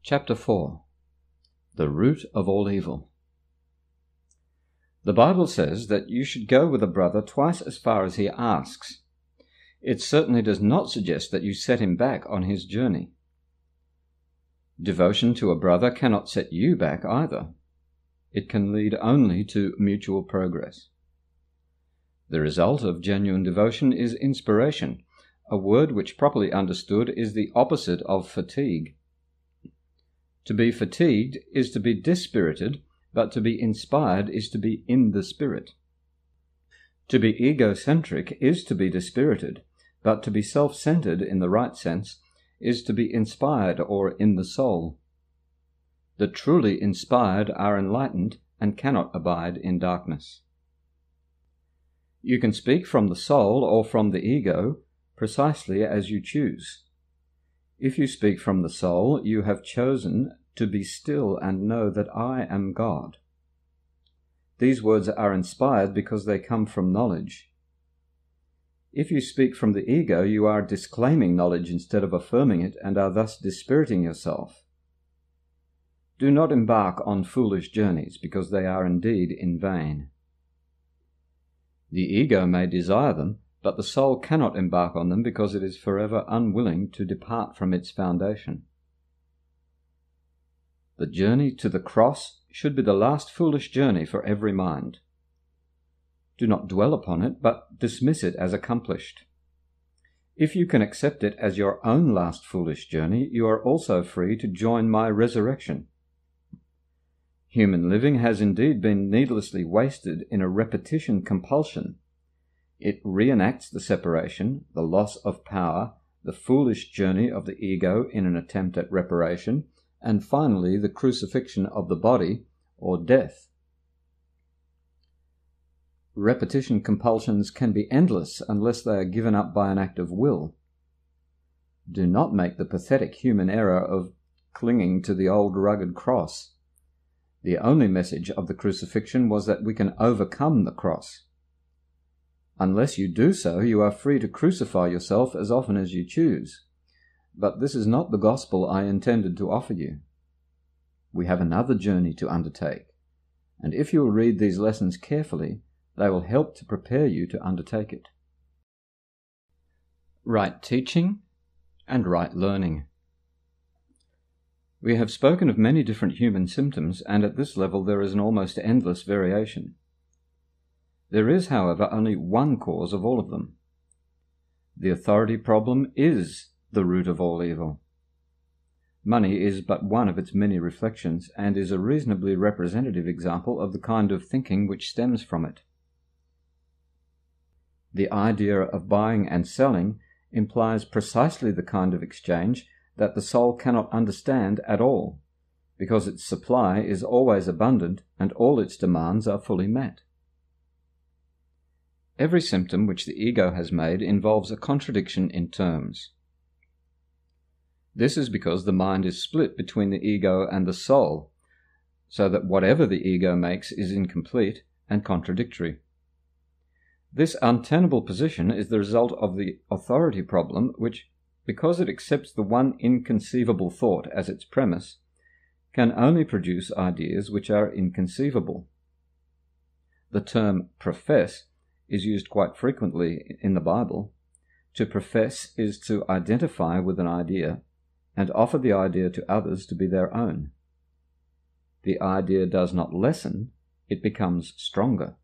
Chapter 4. The Root of All Evil. The Bible says that you should go with a brother twice as far as he asks. It certainly does not suggest that you set him back on his journey. Devotion to a brother cannot set you back either. It can lead only to mutual progress. The result of genuine devotion is inspiration, a word which properly understood is the opposite of fatigue. To be fatigued is to be dispirited, but to be inspired is to be in the spirit. To be egocentric is to be dispirited, but to be self-centered in the right sense is to be inspired or in the soul. The truly inspired are enlightened and cannot abide in darkness. You can speak from the soul or from the ego precisely as you choose. If you speak from the soul, you have chosen to be still and know that I am God. These words are inspired because they come from knowledge. If you speak from the ego, you are disclaiming knowledge instead of affirming it and are thus dispiriting yourself. Do not embark on foolish journeys, because they are indeed in vain. The ego may desire them, but the soul cannot embark on them because it is forever unwilling to depart from its foundation. The journey to the cross should be the last foolish journey for every mind. Do not dwell upon it, but dismiss it as accomplished. If you can accept it as your own last foolish journey, you are also free to join my resurrection. Human living has indeed been needlessly wasted in a repetition compulsion. It reenacts the separation, the loss of power, the foolish journey of the ego in an attempt at reparation, and finally the crucifixion of the body, or death. Repetition compulsions can be endless unless they are given up by an act of will. Do not make the pathetic human error of clinging to the old rugged cross. The only message of the crucifixion was that we can overcome the cross. Unless you do so, you are free to crucify yourself as often as you choose. But this is not the gospel I intended to offer you. We have another journey to undertake, and if you will read these lessons carefully, they will help to prepare you to undertake it. Right teaching and right learning. We have spoken of many different human symptoms, and at this level there is an almost endless variation. There is, however, only one cause of all of them. The authority problem is the root of all evil. Money is but one of its many reflections, and is a reasonably representative example of the kind of thinking which stems from it. The idea of buying and selling implies precisely the kind of exchange that the soul cannot understand at all, because its supply is always abundant and all its demands are fully met. Every symptom which the ego has made involves a contradiction in terms. This is because the mind is split between the ego and the soul, so that whatever the ego makes is incomplete and contradictory. This untenable position is the result of the authority problem, which, because it accepts the one inconceivable thought as its premise, can only produce ideas which are inconceivable. The term profess is used quite frequently in the Bible. To profess is to identify with an idea and offer the idea to others to be their own. The idea does not lessen, it becomes stronger.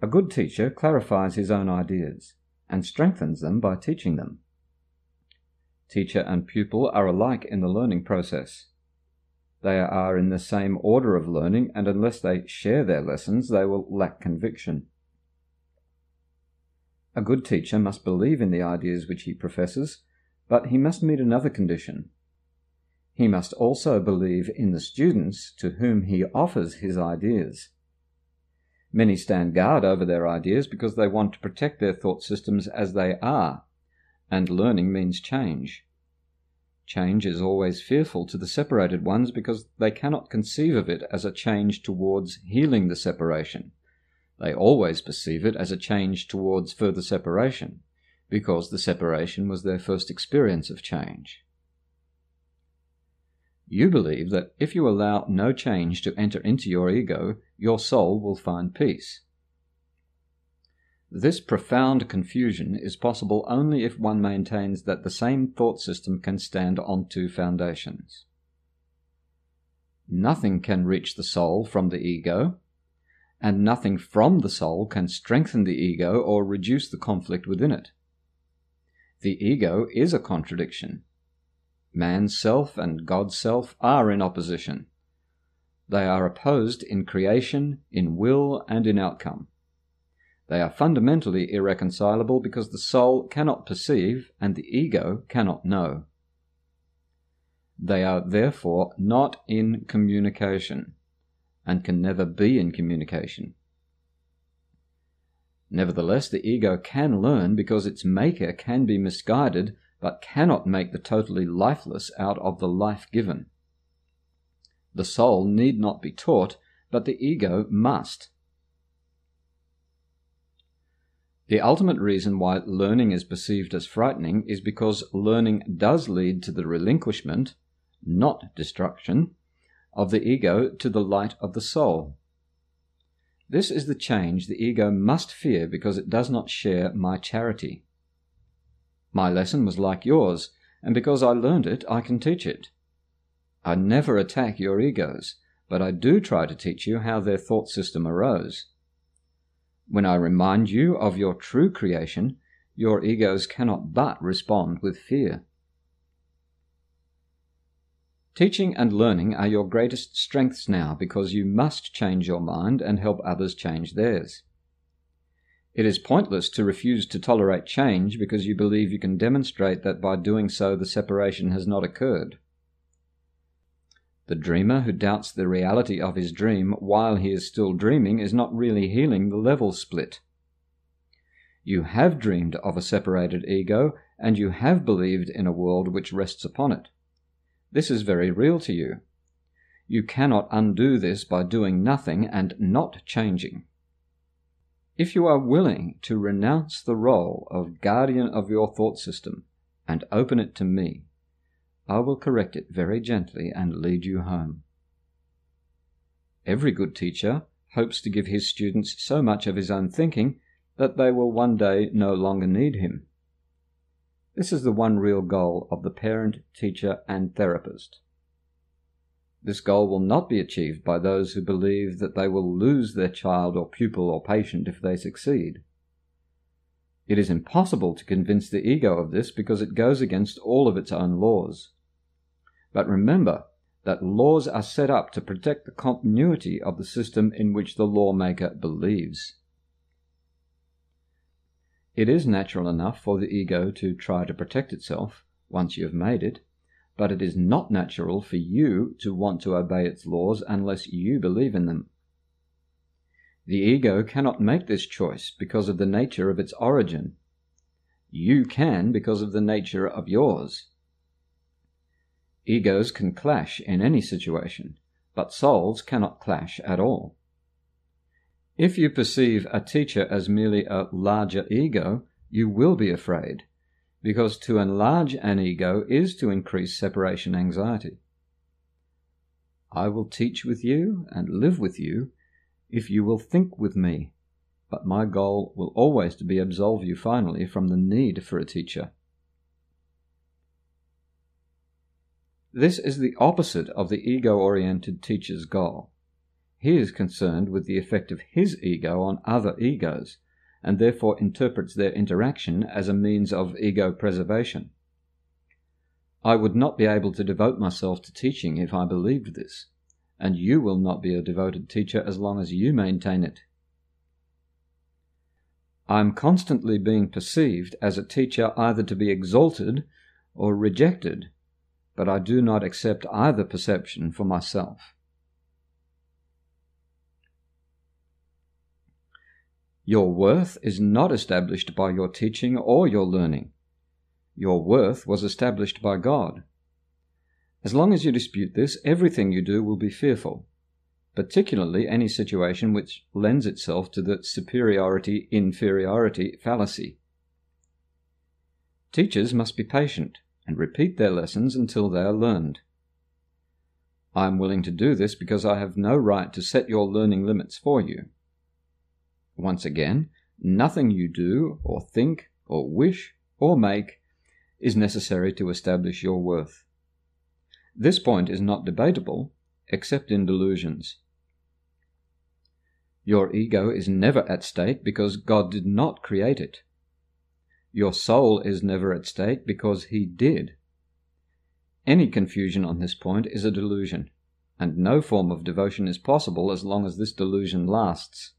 A good teacher clarifies his own ideas and strengthens them by teaching them. Teacher and pupil are alike in the learning process. They are in the same order of learning, and unless they share their lessons, they will lack conviction. A good teacher must believe in the ideas which he professes, but he must meet another condition. He must also believe in the students to whom he offers his ideas. Many stand guard over their ideas because they want to protect their thought systems as they are, and learning means change. Change is always fearful to the separated ones because they cannot conceive of it as a change towards healing the separation. They always perceive it as a change towards further separation, because the separation was their first experience of change. You believe that if you allow no change to enter into your ego, your soul will find peace. This profound confusion is possible only if one maintains that the same thought system can stand on two foundations. Nothing can reach the soul from the ego, and nothing from the soul can strengthen the ego or reduce the conflict within it. The ego is a contradiction. Man's self and God's self are in opposition. They are opposed in creation, in will, and in outcome. They are fundamentally irreconcilable because the soul cannot perceive and the ego cannot know. They are therefore not in communication, and can never be in communication. Nevertheless, the ego can learn because its maker can be misguided, but cannot make the totally lifeless out of the life given. The soul need not be taught, but the ego must. The ultimate reason why learning is perceived as frightening is because learning does lead to the relinquishment, not destruction, of the ego to the light of the soul. This is the change the ego must fear because it does not share my charity. My lesson was like yours, and because I learned it, I can teach it. I never attack your egos, but I do try to teach you how their thought system arose. When I remind you of your true creation, your egos cannot but respond with fear. Teaching and learning are your greatest strengths now because you must change your mind and help others change theirs. It is pointless to refuse to tolerate change because you believe you can demonstrate that by doing so the separation has not occurred. The dreamer who doubts the reality of his dream while he is still dreaming is not really healing the level split. You have dreamed of a separated ego, and you have believed in a world which rests upon it. This is very real to you. You cannot undo this by doing nothing and not changing. If you are willing to renounce the role of guardian of your thought system and open it to me, I will correct it very gently and lead you home. Every good teacher hopes to give his students so much of his own thinking that they will one day no longer need him. This is the one real goal of the parent, teacher, and therapist. This goal will not be achieved by those who believe that they will lose their child or pupil or patient if they succeed. It is impossible to convince the ego of this because it goes against all of its own laws. But remember that laws are set up to protect the continuity of the system in which the lawmaker believes. It is natural enough for the ego to try to protect itself once you have made it, but it is not natural for you to want to obey its laws unless you believe in them. The ego cannot make this choice because of the nature of its origin. You can because of the nature of yours. Egos can clash in any situation, but souls cannot clash at all. If you perceive a teacher as merely a larger ego, you will be afraid, because to enlarge an ego is to increase separation anxiety. I will teach with you and live with you if you will think with me, but my goal will always to be absolve you finally from the need for a teacher. This is the opposite of the ego-oriented teacher's goal. He is concerned with the effect of his ego on other egos, and therefore interprets their interaction as a means of ego preservation. I would not be able to devote myself to teaching if I believed this, and you will not be a devoted teacher as long as you maintain it. I am constantly being perceived as a teacher either to be exalted or rejected, but I do not accept either perception for myself. Your worth is not established by your teaching or your learning. Your worth was established by God. As long as you dispute this, everything you do will be fearful, particularly any situation which lends itself to the superiority-inferiority fallacy. Teachers must be patient and repeat their lessons until they are learned. I am willing to do this because I have no right to set your learning limits for you. Once again, nothing you do or think or wish or make is necessary to establish your worth. This point is not debatable, except in delusions. Your ego is never at stake because God did not create it. Your soul is never at stake because He did. Any confusion on this point is a delusion, and no form of devotion is possible as long as this delusion lasts.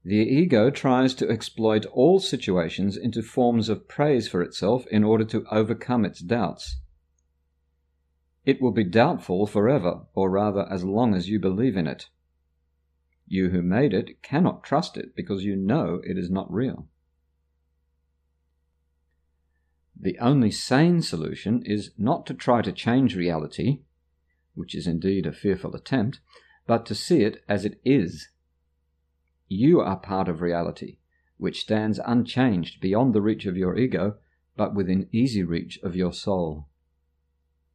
The ego tries to exploit all situations into forms of praise for itself in order to overcome its doubts. It will be doubtful forever, or rather as long as you believe in it. You who made it cannot trust it because you know it is not real. The only sane solution is not to try to change reality, which is indeed a fearful attempt, but to see it as it is. You are part of reality, which stands unchanged beyond the reach of your ego, but within easy reach of your soul.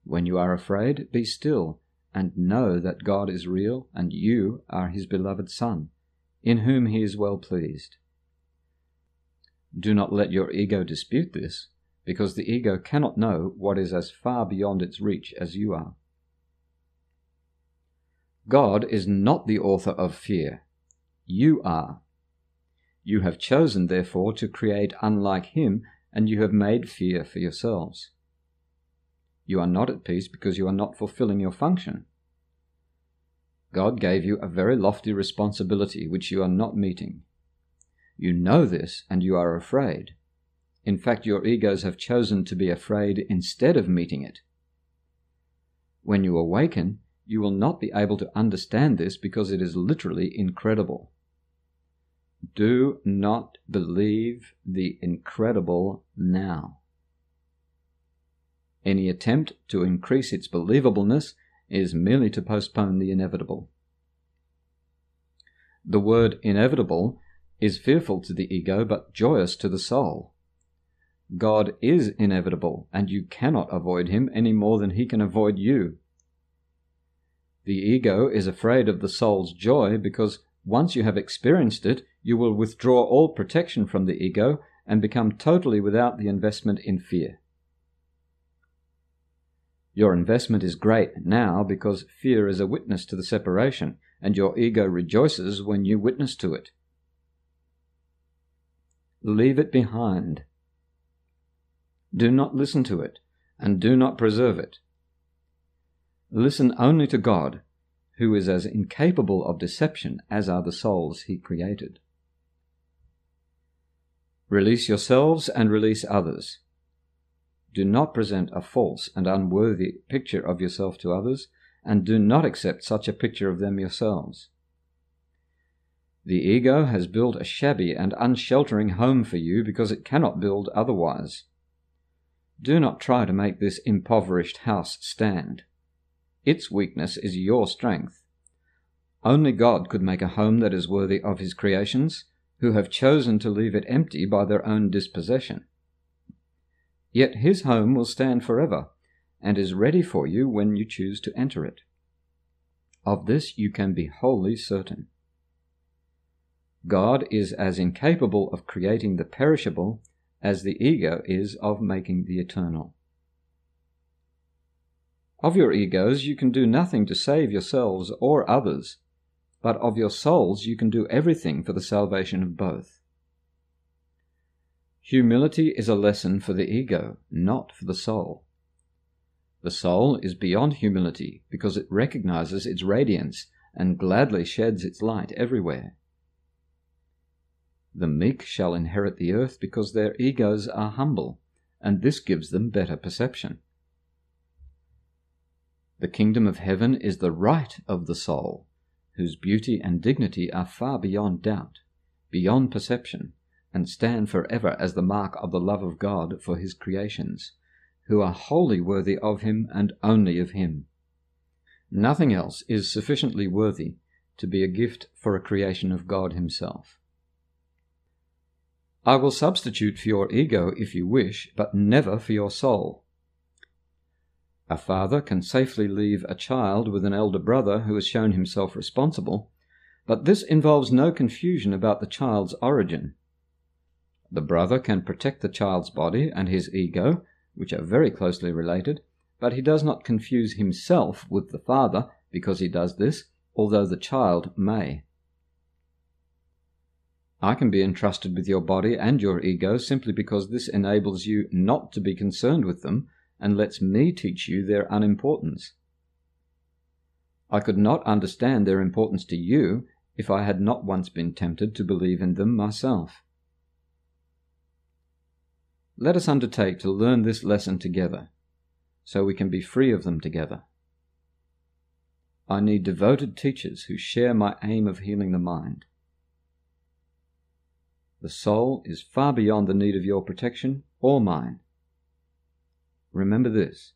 When you are afraid, be still, and know that God is real, and you are His beloved Son, in whom He is well pleased. Do not let your ego dispute this, because the ego cannot know what is as far beyond its reach as you are. God is not the author of fear. You are. You have chosen, therefore, to create unlike Him, and you have made fear for yourselves. You are not at peace because you are not fulfilling your function. God gave you a very lofty responsibility which you are not meeting. You know this, and you are afraid. In fact, your egos have chosen to be afraid instead of meeting it. When you awaken, you will not be able to understand this because it is literally incredible. Do not believe the incredible now. Any attempt to increase its believableness is merely to postpone the inevitable. The word inevitable is fearful to the ego but joyous to the soul. God is inevitable, and you cannot avoid Him any more than He can avoid you. The ego is afraid of the soul's joy because once you have experienced it, you will withdraw all protection from the ego and become totally without the investment in fear. Your investment is great now because fear is a witness to the separation, and your ego rejoices when you witness to it. Leave it behind. Do not listen to it, and do not preserve it. Listen only to God, who is as incapable of deception as are the souls He created. Release yourselves and release others. Do not present a false and unworthy picture of yourself to others, and do not accept such a picture of them yourselves. The ego has built a shabby and unsheltering home for you because it cannot build otherwise. Do not try to make this impoverished house stand. Its weakness is your strength. Only God could make a home that is worthy of His creations, who have chosen to leave it empty by their own dispossession. Yet His home will stand forever, and is ready for you when you choose to enter it. Of this you can be wholly certain. God is as incapable of creating the perishable as the ego is of making the eternal. Of your egos you can do nothing to save yourselves or others, but of your souls you can do everything for the salvation of both. Humility is a lesson for the ego, not for the soul. The soul is beyond humility because it recognizes its radiance and gladly sheds its light everywhere. The meek shall inherit the earth because their egos are humble, and this gives them better perception. The kingdom of heaven is the right of the soul, whose beauty and dignity are far beyond doubt, beyond perception, and stand forever as the mark of the love of God for His creations, who are wholly worthy of Him and only of Him. Nothing else is sufficiently worthy to be a gift for a creation of God Himself. I will substitute for your ego if you wish, but never for your soul. A father can safely leave a child with an elder brother who has shown himself responsible, but this involves no confusion about the child's origin. The brother can protect the child's body and his ego, which are very closely related, but he does not confuse himself with the father because he does this, although the child may. I can be entrusted with your body and your ego simply because this enables you not to be concerned with them and lets me teach you their unimportance. I could not understand their importance to you if I had not once been tempted to believe in them myself. Let us undertake to learn this lesson together, so we can be free of them together. I need devoted teachers who share my aim of healing the mind. The soul is far beyond the need of your protection or mine. Remember this.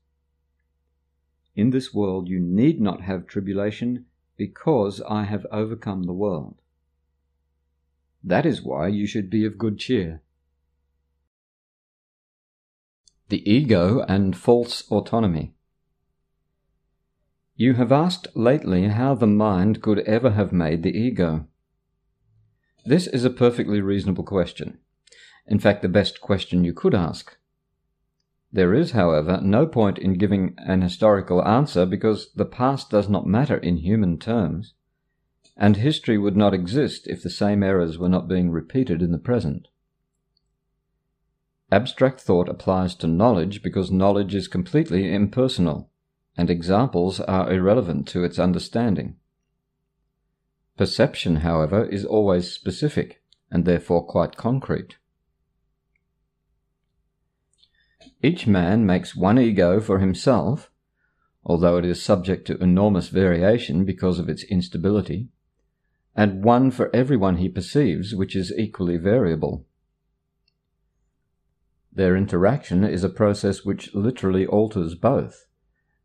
In this world you need not have tribulation because I have overcome the world. That is why you should be of good cheer. The ego and false autonomy. You have asked lately how the mind could ever have made the ego. This is a perfectly reasonable question. In fact, the best question you could ask. There is, however, no point in giving an historical answer because the past does not matter in human terms, and history would not exist if the same errors were not being repeated in the present. Abstract thought applies to knowledge because knowledge is completely impersonal, and examples are irrelevant to its understanding. Perception, however, is always specific, and therefore quite concrete. Each man makes one ego for himself, although it is subject to enormous variation because of its instability, and one for everyone he perceives, which is equally variable. Their interaction is a process which literally alters both,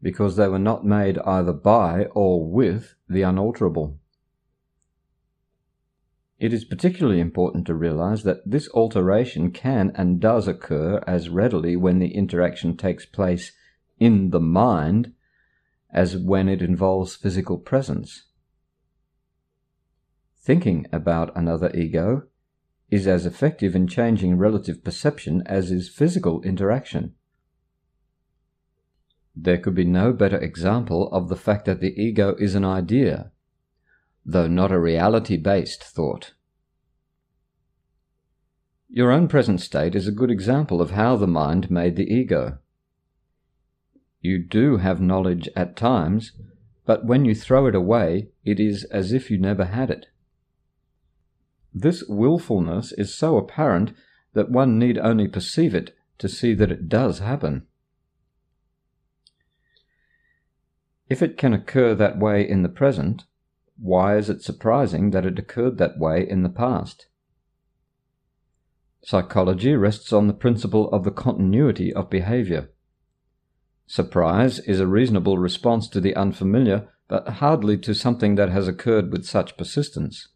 because they were not made either by or with the unalterable. It is particularly important to realize that this alteration can and does occur as readily when the interaction takes place in the mind as when it involves physical presence. Thinking about another ego is as effective in changing relative perception as is physical interaction. There could be no better example of the fact that the ego is an idea, though not a reality-based thought. Your own present state is a good example of how the mind made the ego. You do have knowledge at times, but when you throw it away, it is as if you never had it. This willfulness is so apparent that one need only perceive it to see that it does happen. If it can occur that way in the present, why is it surprising that it occurred that way in the past? Psychology rests on the principle of the continuity of behavior. Surprise is a reasonable response to the unfamiliar, but hardly to something that has occurred with such persistence.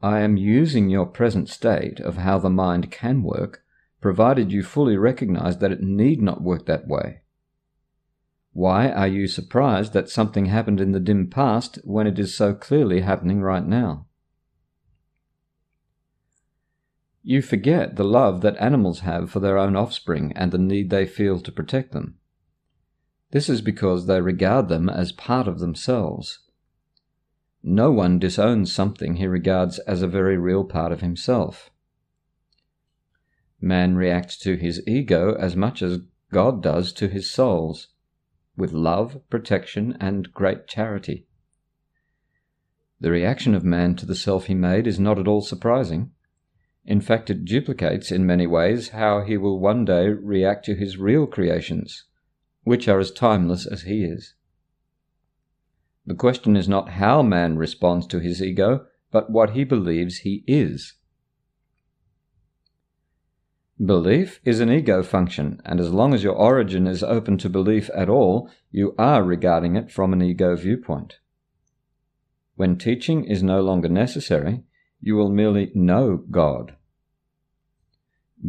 I am using your present state of how the mind can work, provided you fully recognize that it need not work that way. Why are you surprised that something happened in the dim past when it is so clearly happening right now? You forget the love that animals have for their own offspring and the need they feel to protect them. This is because they regard them as part of themselves. No one disowns something he regards as a very real part of himself. Man reacts to his ego as much as God does to his souls, with love, protection, and great charity. The reaction of man to the self he made is not at all surprising. In fact, it duplicates in many ways how he will one day react to his real creations, which are as timeless as he is. The question is not how man responds to his ego, but what he believes he is. Belief is an ego function, and as long as your origin is open to belief at all, you are regarding it from an ego viewpoint. When teaching is no longer necessary, you will merely know God.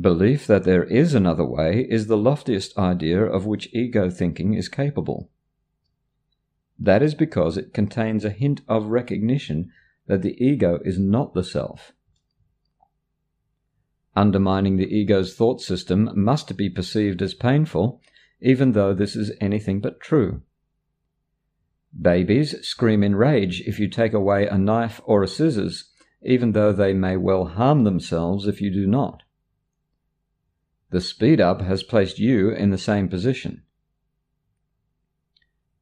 Belief that there is another way is the loftiest idea of which ego thinking is capable. That is because it contains a hint of recognition that the ego is not the self. Undermining the ego's thought system must be perceived as painful, even though this is anything but true. Babies scream in rage if you take away a knife or a scissors, even though they may well harm themselves if you do not. The speed-up has placed you in the same position.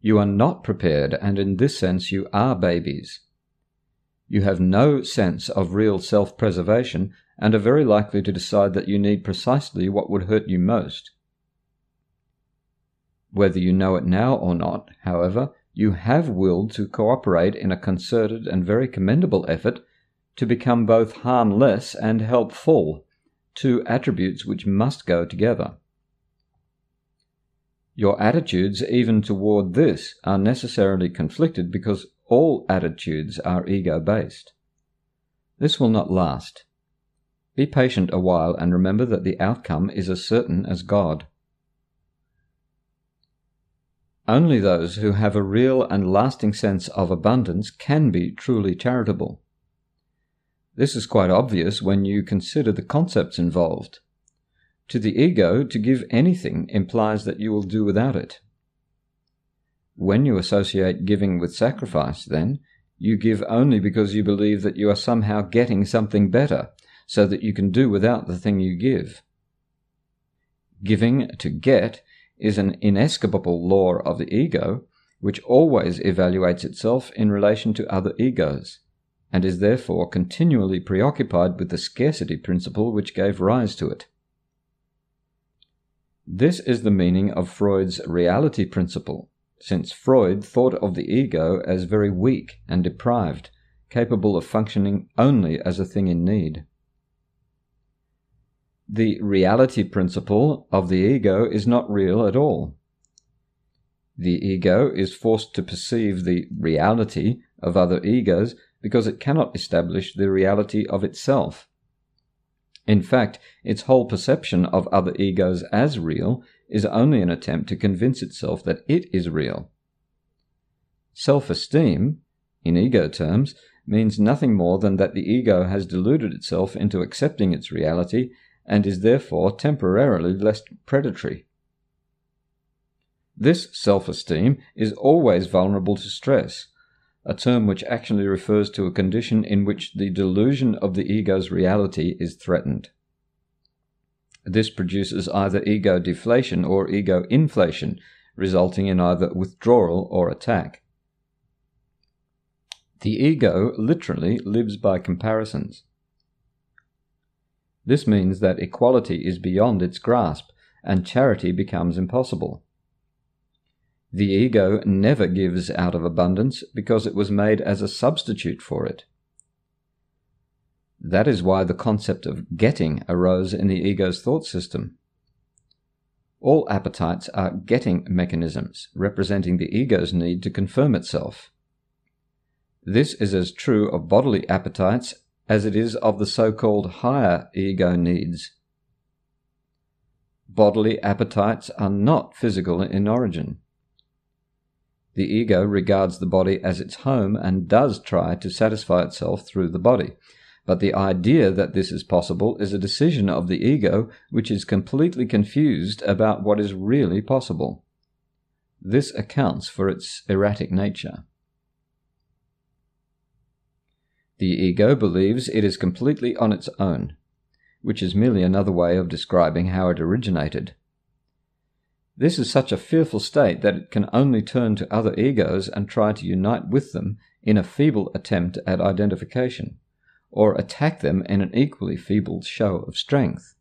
You are not prepared, and in this sense you are babies. You have no sense of real self-preservation and are very likely to decide that you need precisely what would hurt you most. Whether you know it now or not, however, you have willed to cooperate in a concerted and very commendable effort to become both harmless and helpful, two attributes which must go together. Your attitudes even toward this are necessarily conflicted because all attitudes are ego-based. This will not last. Be patient a while and remember that the outcome is as certain as God. Only those who have a real and lasting sense of abundance can be truly charitable. This is quite obvious when you consider the concepts involved. To the ego, to give anything implies that you will do without it. When you associate giving with sacrifice, then, you give only because you believe that you are somehow getting something better, so that you can do without the thing you give. Giving to get is an inescapable law of the ego, which always evaluates itself in relation to other egos, and is therefore continually preoccupied with the scarcity principle which gave rise to it. This is the meaning of Freud's reality principle, since Freud thought of the ego as very weak and deprived, capable of functioning only as a thing in need. The reality principle of the ego is not real at all. The ego is forced to perceive the reality of other egos because it cannot establish the reality of itself. In fact, its whole perception of other egos as real is only an attempt to convince itself that it is real. Self-esteem, in ego terms, means nothing more than that the ego has deluded itself into accepting its reality and is therefore temporarily less predatory. This self-esteem is always vulnerable to stress, a term which actually refers to a condition in which the delusion of the ego's reality is threatened. This produces either ego deflation or ego inflation, resulting in either withdrawal or attack. The ego literally lives by comparisons. This means that equality is beyond its grasp, and charity becomes impossible. The ego never gives out of abundance because it was made as a substitute for it. That is why the concept of getting arose in the ego's thought system. All appetites are getting mechanisms, representing the ego's need to confirm itself. This is as true of bodily appetites as it is of the so-called higher ego needs. Bodily appetites are not physical in origin. The ego regards the body as its home and does try to satisfy itself through the body, but the idea that this is possible is a decision of the ego which is completely confused about what is really possible. This accounts for its erratic nature. The ego believes it is completely on its own, which is merely another way of describing how it originated. This is such a fearful state that it can only turn to other egos and try to unite with them in a feeble attempt at identification, or attack them in an equally feeble show of strength.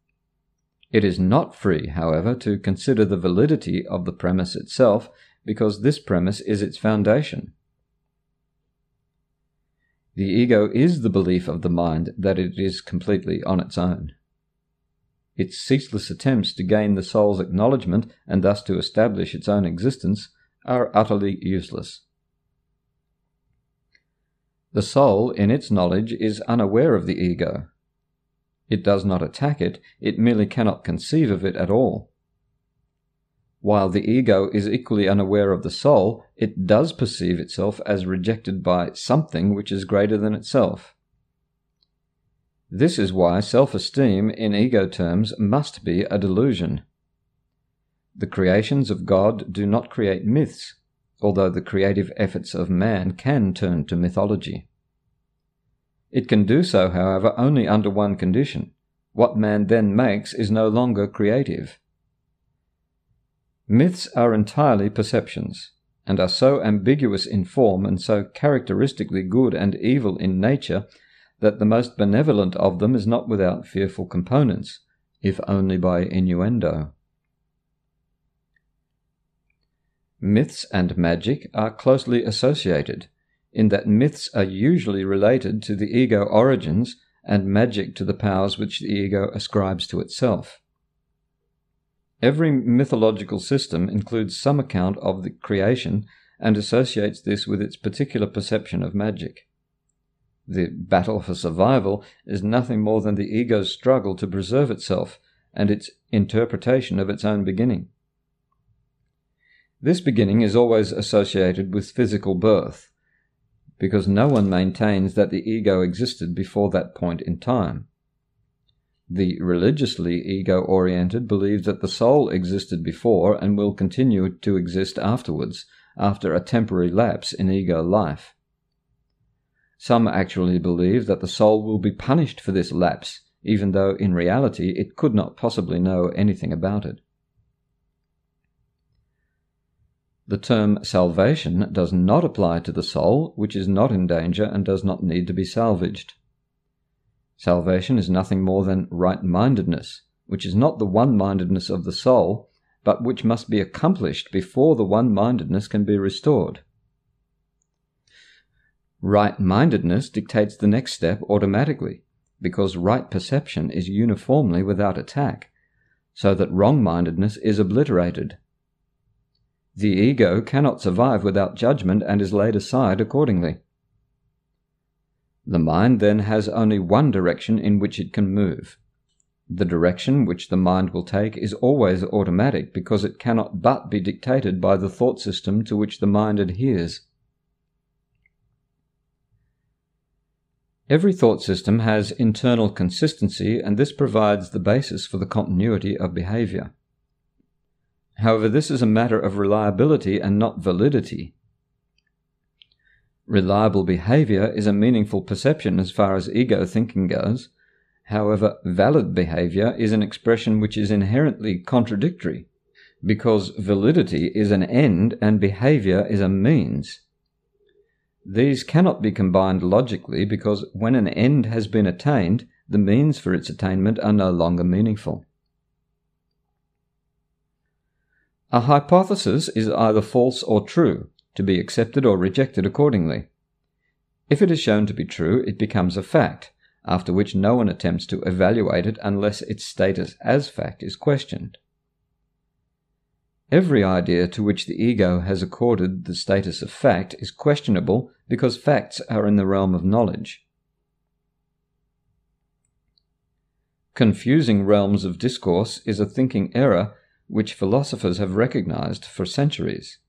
It is not free, however, to consider the validity of the premise itself, because this premise is its foundation. The ego is the belief of the mind that it is completely on its own. Its ceaseless attempts to gain the soul's acknowledgement and thus to establish its own existence are utterly useless. The soul, in its knowledge, is unaware of the ego. It does not attack it, it merely cannot conceive of it at all. While the ego is equally unaware of the soul, it does perceive itself as rejected by something which is greater than itself. This is why self-esteem in ego terms must be a delusion. The creations of God do not create myths, although the creative efforts of man can turn to mythology. It can do so, however, only under one condition. What man then makes is no longer creative. Myths are entirely perceptions, and are so ambiguous in form and so characteristically good and evil in nature that the most benevolent of them is not without fearful components, if only by innuendo. Myths and magic are closely associated, in that myths are usually related to the ego origins and magic to the powers which the ego ascribes to itself. Every mythological system includes some account of the creation and associates this with its particular perception of magic. The battle for survival is nothing more than the ego's struggle to preserve itself and its interpretation of its own beginning. This beginning is always associated with physical birth, because no one maintains that the ego existed before that point in time. The religiously ego-oriented believe that the soul existed before and will continue to exist afterwards, after a temporary lapse in ego life. Some actually believe that the soul will be punished for this lapse, even though in reality it could not possibly know anything about it. The term salvation does not apply to the soul, which is not in danger and does not need to be salvaged. Salvation is nothing more than right-mindedness, which is not the one-mindedness of the soul, but which must be accomplished before the one-mindedness can be restored. Right-mindedness dictates the next step automatically, because right perception is uniformly without attack, so that wrong-mindedness is obliterated. The ego cannot survive without judgment and is laid aside accordingly. The mind then has only one direction in which it can move. The direction which the mind will take is always automatic because it cannot but be dictated by the thought system to which the mind adheres. Every thought system has internal consistency, and this provides the basis for the continuity of behavior. However, this is a matter of reliability and not validity. Reliable behavior is a meaningful perception as far as ego thinking goes. However, valid behavior is an expression which is inherently contradictory, because validity is an end and behavior is a means. These cannot be combined logically because when an end has been attained, the means for its attainment are no longer meaningful. A hypothesis is either false or true, to be accepted or rejected accordingly. If it is shown to be true, it becomes a fact, after which no one attempts to evaluate it unless its status as fact is questioned. Every idea to which the ego has accorded the status of fact is questionable because facts are in the realm of knowledge. Confusing realms of discourse is a thinking error which philosophers have recognized for centuries.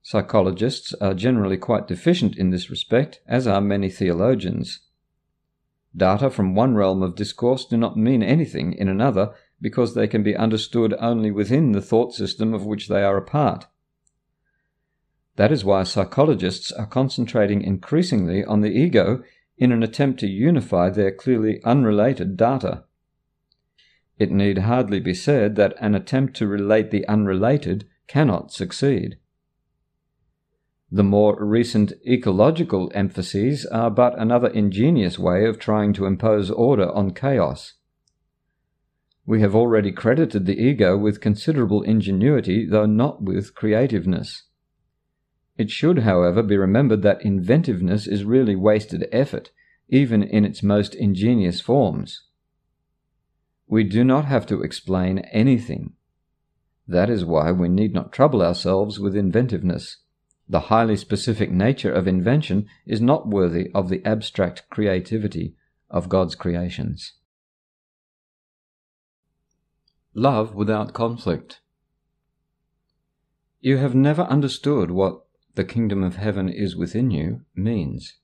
Psychologists are generally quite deficient in this respect, as are many theologians. Data from one realm of discourse do not mean anything in another because they can be understood only within the thought system of which they are a part. That is why psychologists are concentrating increasingly on the ego in an attempt to unify their clearly unrelated data. It need hardly be said that an attempt to relate the unrelated cannot succeed. The more recent ecological emphases are but another ingenious way of trying to impose order on chaos. We have already credited the ego with considerable ingenuity, though not with creativeness. It should, however, be remembered that inventiveness is really wasted effort, even in its most ingenious forms. We do not have to explain anything. That is why we need not trouble ourselves with inventiveness. The highly specific nature of invention is not worthy of the abstract creativity of God's creations. Love without conflict. You have never understood what "the kingdom of heaven is within you" means.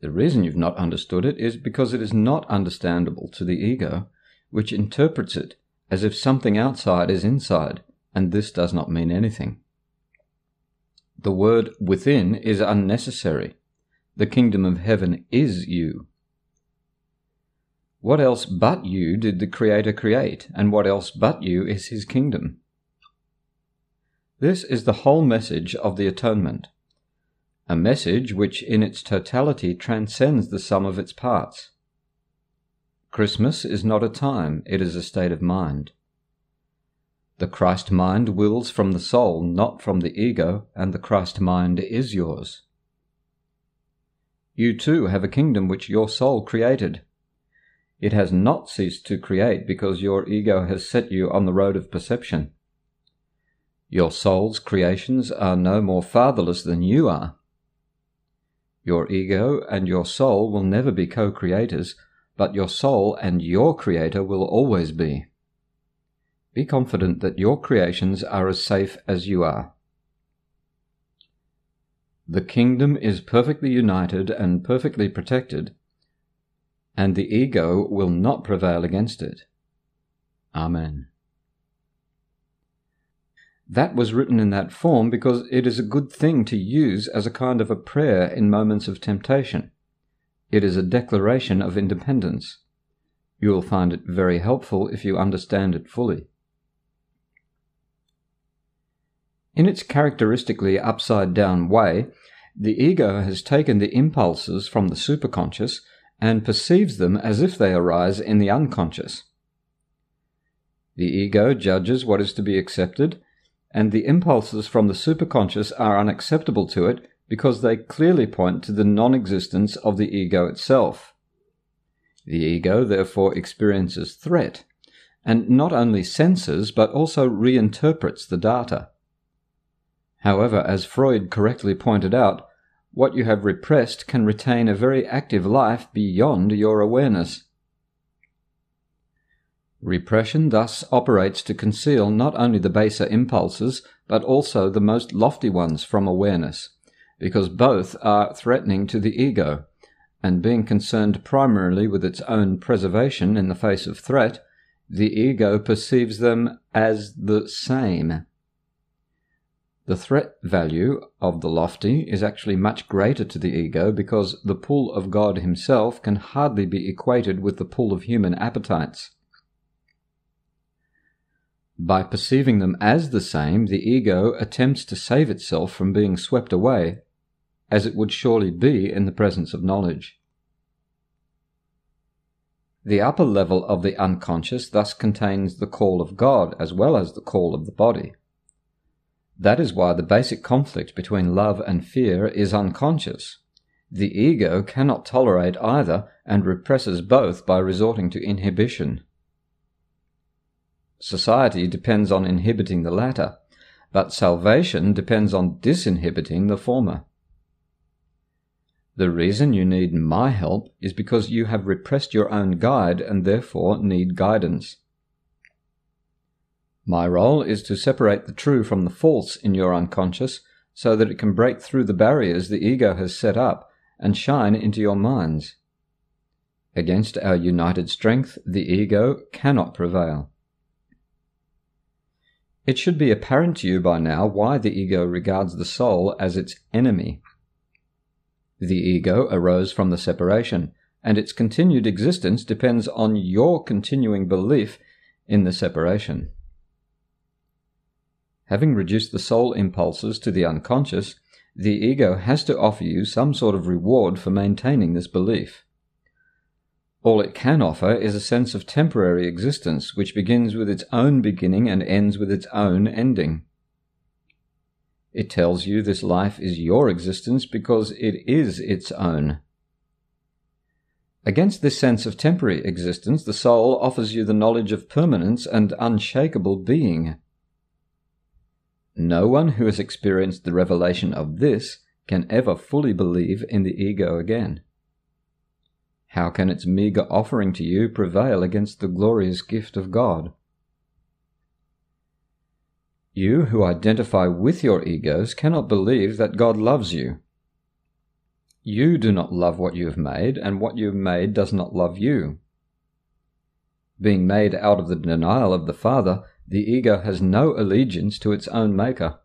The reason you've not understood it is because it is not understandable to the ego, which interprets it as if something outside is inside, and this does not mean anything. The word "within" is unnecessary. The kingdom of heaven is you. What else but you did the Creator create, and what else but you is his kingdom? This is the whole message of the atonement, a message which in its totality transcends the sum of its parts. Christmas is not a time, it is a state of mind. The Christ mind wills from the soul, not from the ego, and the Christ mind is yours. You too have a kingdom which your soul created. It has not ceased to create because your ego has set you on the road of perception. Your soul's creations are no more fatherless than you are. Your ego and your soul will never be co-creators, but your soul and your Creator will always be. Be confident that your creations are as safe as you are. The kingdom is perfectly united and perfectly protected, and the ego will not prevail against it. Amen. That was written in that form because it is a good thing to use as a kind of a prayer in moments of temptation. It is a declaration of independence. You will find it very helpful if you understand it fully. In its characteristically upside-down way, the ego has taken the impulses from the superconscious and perceives them as if they arise in the unconscious. The ego judges what is to be accepted, and the impulses from the superconscious are unacceptable to it because they clearly point to the non-existence of the ego itself. The ego therefore experiences threat, and not only senses but also reinterprets the data. However, as Freud correctly pointed out, what you have repressed can retain a very active life beyond your awareness. Repression thus operates to conceal not only the baser impulses, but also the most lofty ones from awareness, because both are threatening to the ego, and being concerned primarily with its own preservation in the face of threat, the ego perceives them as the same. The threat value of the lofty is actually much greater to the ego because the pull of God himself can hardly be equated with the pull of human appetites. By perceiving them as the same, the ego attempts to save itself from being swept away, as it would surely be in the presence of knowledge. The upper level of the unconscious thus contains the call of God as well as the call of the body. That is why the basic conflict between love and fear is unconscious. The ego cannot tolerate either and represses both by resorting to inhibition. Society depends on inhibiting the latter, but salvation depends on disinhibiting the former. The reason you need my help is because you have repressed your own guide and therefore need guidance. My role is to separate the true from the false in your unconscious so that it can break through the barriers the ego has set up and shine into your minds. Against our united strength, the ego cannot prevail. It should be apparent to you by now why the ego regards the soul as its enemy. The ego arose from the separation, and its continued existence depends on your continuing belief in the separation. Having reduced the soul impulses to the unconscious, the ego has to offer you some sort of reward for maintaining this belief. All it can offer is a sense of temporary existence which begins with its own beginning and ends with its own ending. It tells you this life is your existence because it is its own. Against this sense of temporary existence, the soul offers you the knowledge of permanence and unshakable being. No one who has experienced the revelation of this can ever fully believe in the ego again. How can its meager offering to you prevail against the glorious gift of God? You who identify with your egos cannot believe that God loves you. You do not love what you have made, and what you have made does not love you. Being made out of the denial of the Father, the ego has no allegiance to its own maker.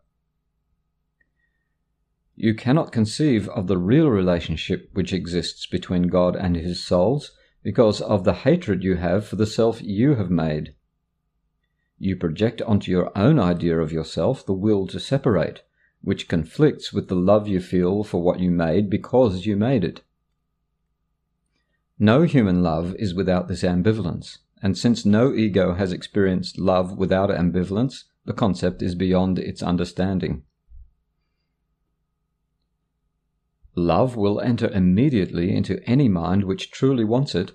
You cannot conceive of the real relationship which exists between God and his souls because of the hatred you have for the self you have made. You project onto your own idea of yourself the will to separate, which conflicts with the love you feel for what you made because you made it. No human love is without this ambivalence, and since no ego has experienced love without ambivalence, the concept is beyond its understanding. Love will enter immediately into any mind which truly wants it,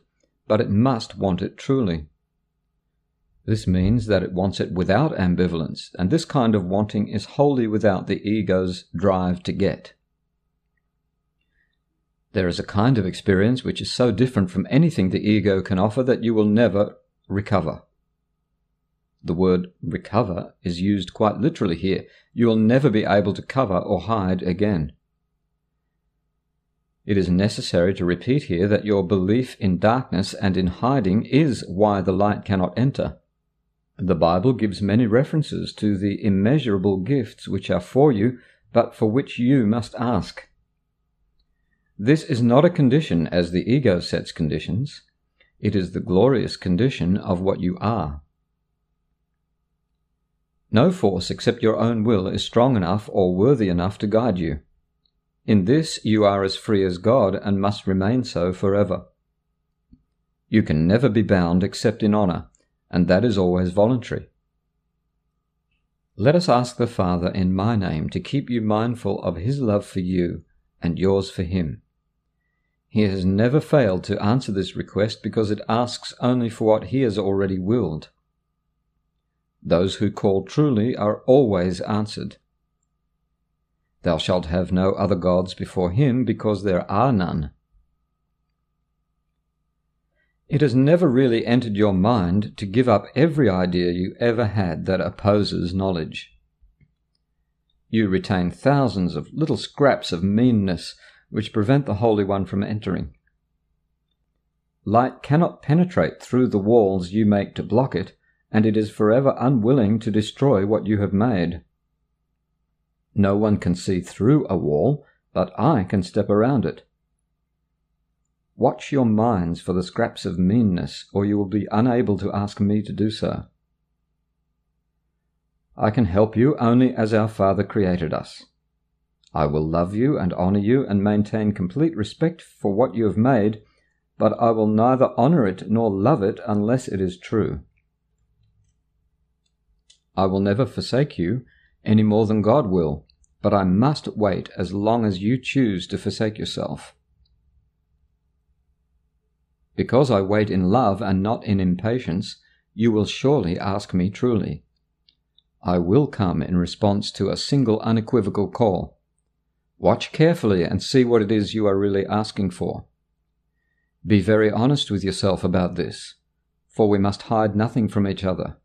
but it must want it truly. This means that it wants it without ambivalence, and this kind of wanting is wholly without the ego's drive to get. There is a kind of experience which is so different from anything the ego can offer that you will never recover. The word recover is used quite literally here. You will never be able to cover or hide again. It is necessary to repeat here that your belief in darkness and in hiding is why the light cannot enter. The Bible gives many references to the immeasurable gifts which are for you, but for which you must ask. This is not a condition as the ego sets conditions. It is the glorious condition of what you are. No force except your own will is strong enough or worthy enough to guide you. In this you are as free as God and must remain so forever. You can never be bound except in honor, and that is always voluntary. Let us ask the Father in my name to keep you mindful of his love for you and yours for him. He has never failed to answer this request because it asks only for what he has already willed. Those who call truly are always answered. Thou shalt have no other gods before him because there are none. It has never really entered your mind to give up every idea you ever had that opposes knowledge. You retain thousands of little scraps of meanness which prevent the Holy One from entering. Light cannot penetrate through the walls you make to block it, and it is forever unwilling to destroy what you have made. No one can see through a wall, but I can step around it. Watch your minds for the scraps of meanness, or you will be unable to ask me to do so. I can help you only as our Father created us. I will love you and honor you and maintain complete respect for what you have made, but I will neither honor it nor love it unless it is true. I will never forsake you any more than God will, but I must wait as long as you choose to forsake yourself. Because I wait in love and not in impatience, you will surely ask me truly. I will come in response to a single unequivocal call. Watch carefully and see what it is you are really asking for. Be very honest with yourself about this, for we must hide nothing from each other.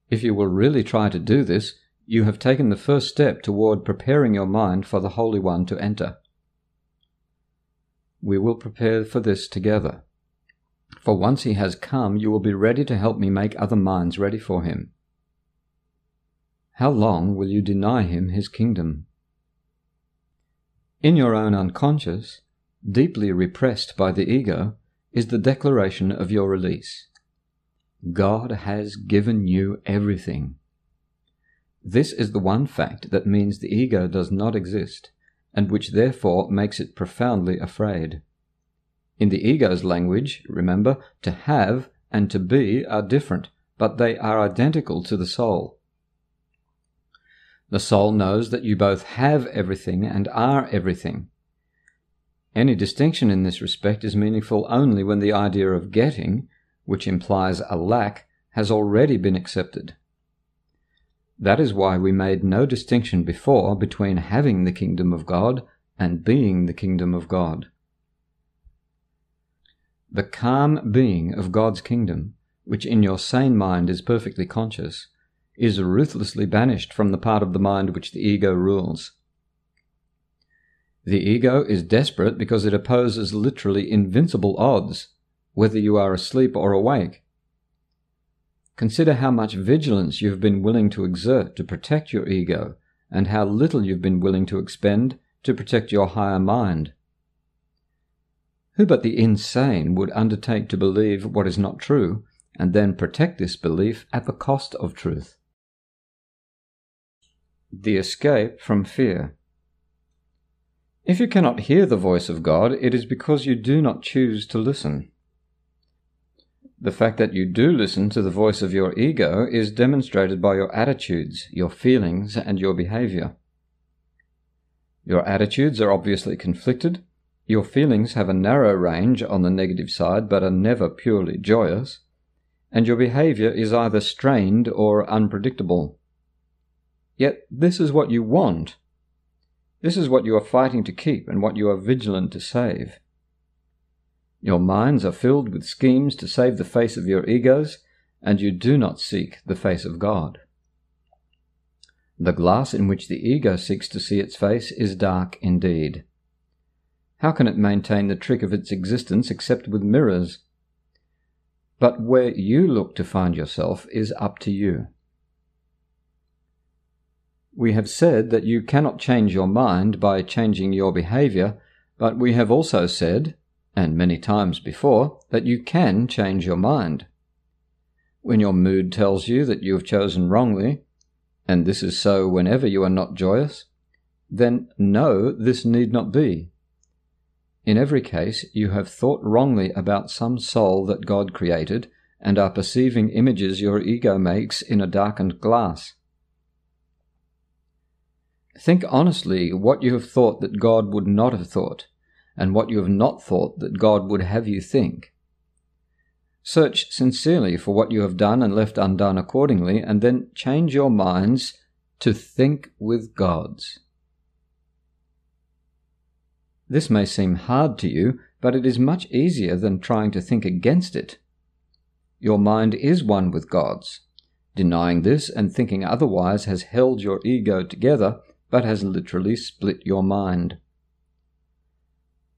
If you will really try to do this, you have taken the first step toward preparing your mind for the Holy One to enter. We will prepare for this together. For once he has come, you will be ready to help me make other minds ready for him. How long will you deny him his kingdom? In your own unconscious, deeply repressed by the ego, is the declaration of your release. God has given you everything. This is the one fact that means the ego does not exist, and which therefore makes it profoundly afraid. In the ego's language, remember, to have and to be are different, but they are identical to the soul. The soul knows that you both have everything and are everything. Any distinction in this respect is meaningful only when the idea of getting, which implies a lack, has already been accepted. That is why we made no distinction before between having the kingdom of God and being the kingdom of God. The calm being of God's kingdom, which in your sane mind is perfectly conscious, is ruthlessly banished from the part of the mind which the ego rules. The ego is desperate because it opposes literally invincible odds, whether you are asleep or awake. Consider how much vigilance you have been willing to exert to protect your ego, and how little you've been willing to expend to protect your higher mind. Who but the insane would undertake to believe what is not true, and then protect this belief at the cost of truth? The escape from fear. If you cannot hear the voice of God, it is because you do not choose to listen. The fact that you do listen to the voice of your ego is demonstrated by your attitudes, your feelings, and your behavior. Your attitudes are obviously conflicted, your feelings have a narrow range on the negative side but are never purely joyous, and your behavior is either strained or unpredictable. Yet this is what you want. This is what you are fighting to keep and what you are vigilant to save. Your minds are filled with schemes to save the face of your egos, and you do not seek the face of God. The glass in which the ego seeks to see its face is dark indeed. How can it maintain the trick of its existence except with mirrors? But where you look to find yourself is up to you. We have said that you cannot change your mind by changing your behavior, but we have also said, and many times before, that you can change your mind. When your mood tells you that you have chosen wrongly, and this is so whenever you are not joyous, then no, this need not be. In every case, you have thought wrongly about some soul that God created, and are perceiving images your ego makes in a darkened glass. Think honestly what you have thought that God would not have thought, and what you have not thought that God would have you think. Search sincerely for what you have done and left undone accordingly, and then change your minds to think with God's. This may seem hard to you, but it is much easier than trying to think against it. Your mind is one with God's. Denying this and thinking otherwise has held your ego together, but has literally split your mind.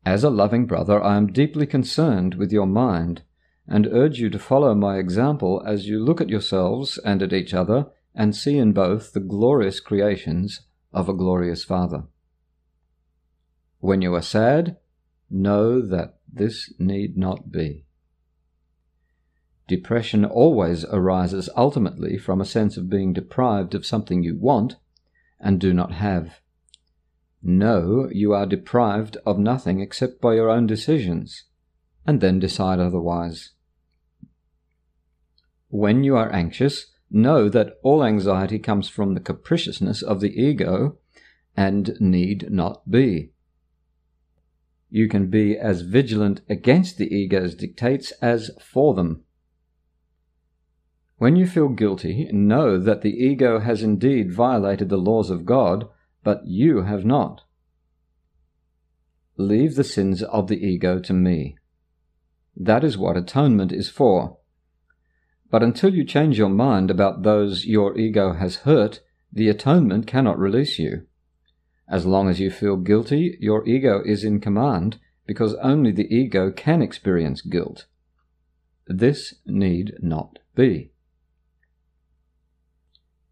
As a loving brother, I am deeply concerned with your mind, and urge you to follow my example as you look at yourselves and at each other, and see in both the glorious creations of a glorious Father. When you are sad, know that this need not be. Depression always arises ultimately from a sense of being deprived of something you want and do not have. Know you are deprived of nothing except by your own decisions, and then decide otherwise. When you are anxious, know that all anxiety comes from the capriciousness of the ego and need not be. You can be as vigilant against the ego's dictates as for them. When you feel guilty, know that the ego has indeed violated the laws of God, but you have not. Leave the sins of the ego to me. That is what atonement is for. But until you change your mind about those your ego has hurt, the atonement cannot release you. As long as you feel guilty, your ego is in command, because only the ego can experience guilt. This need not be.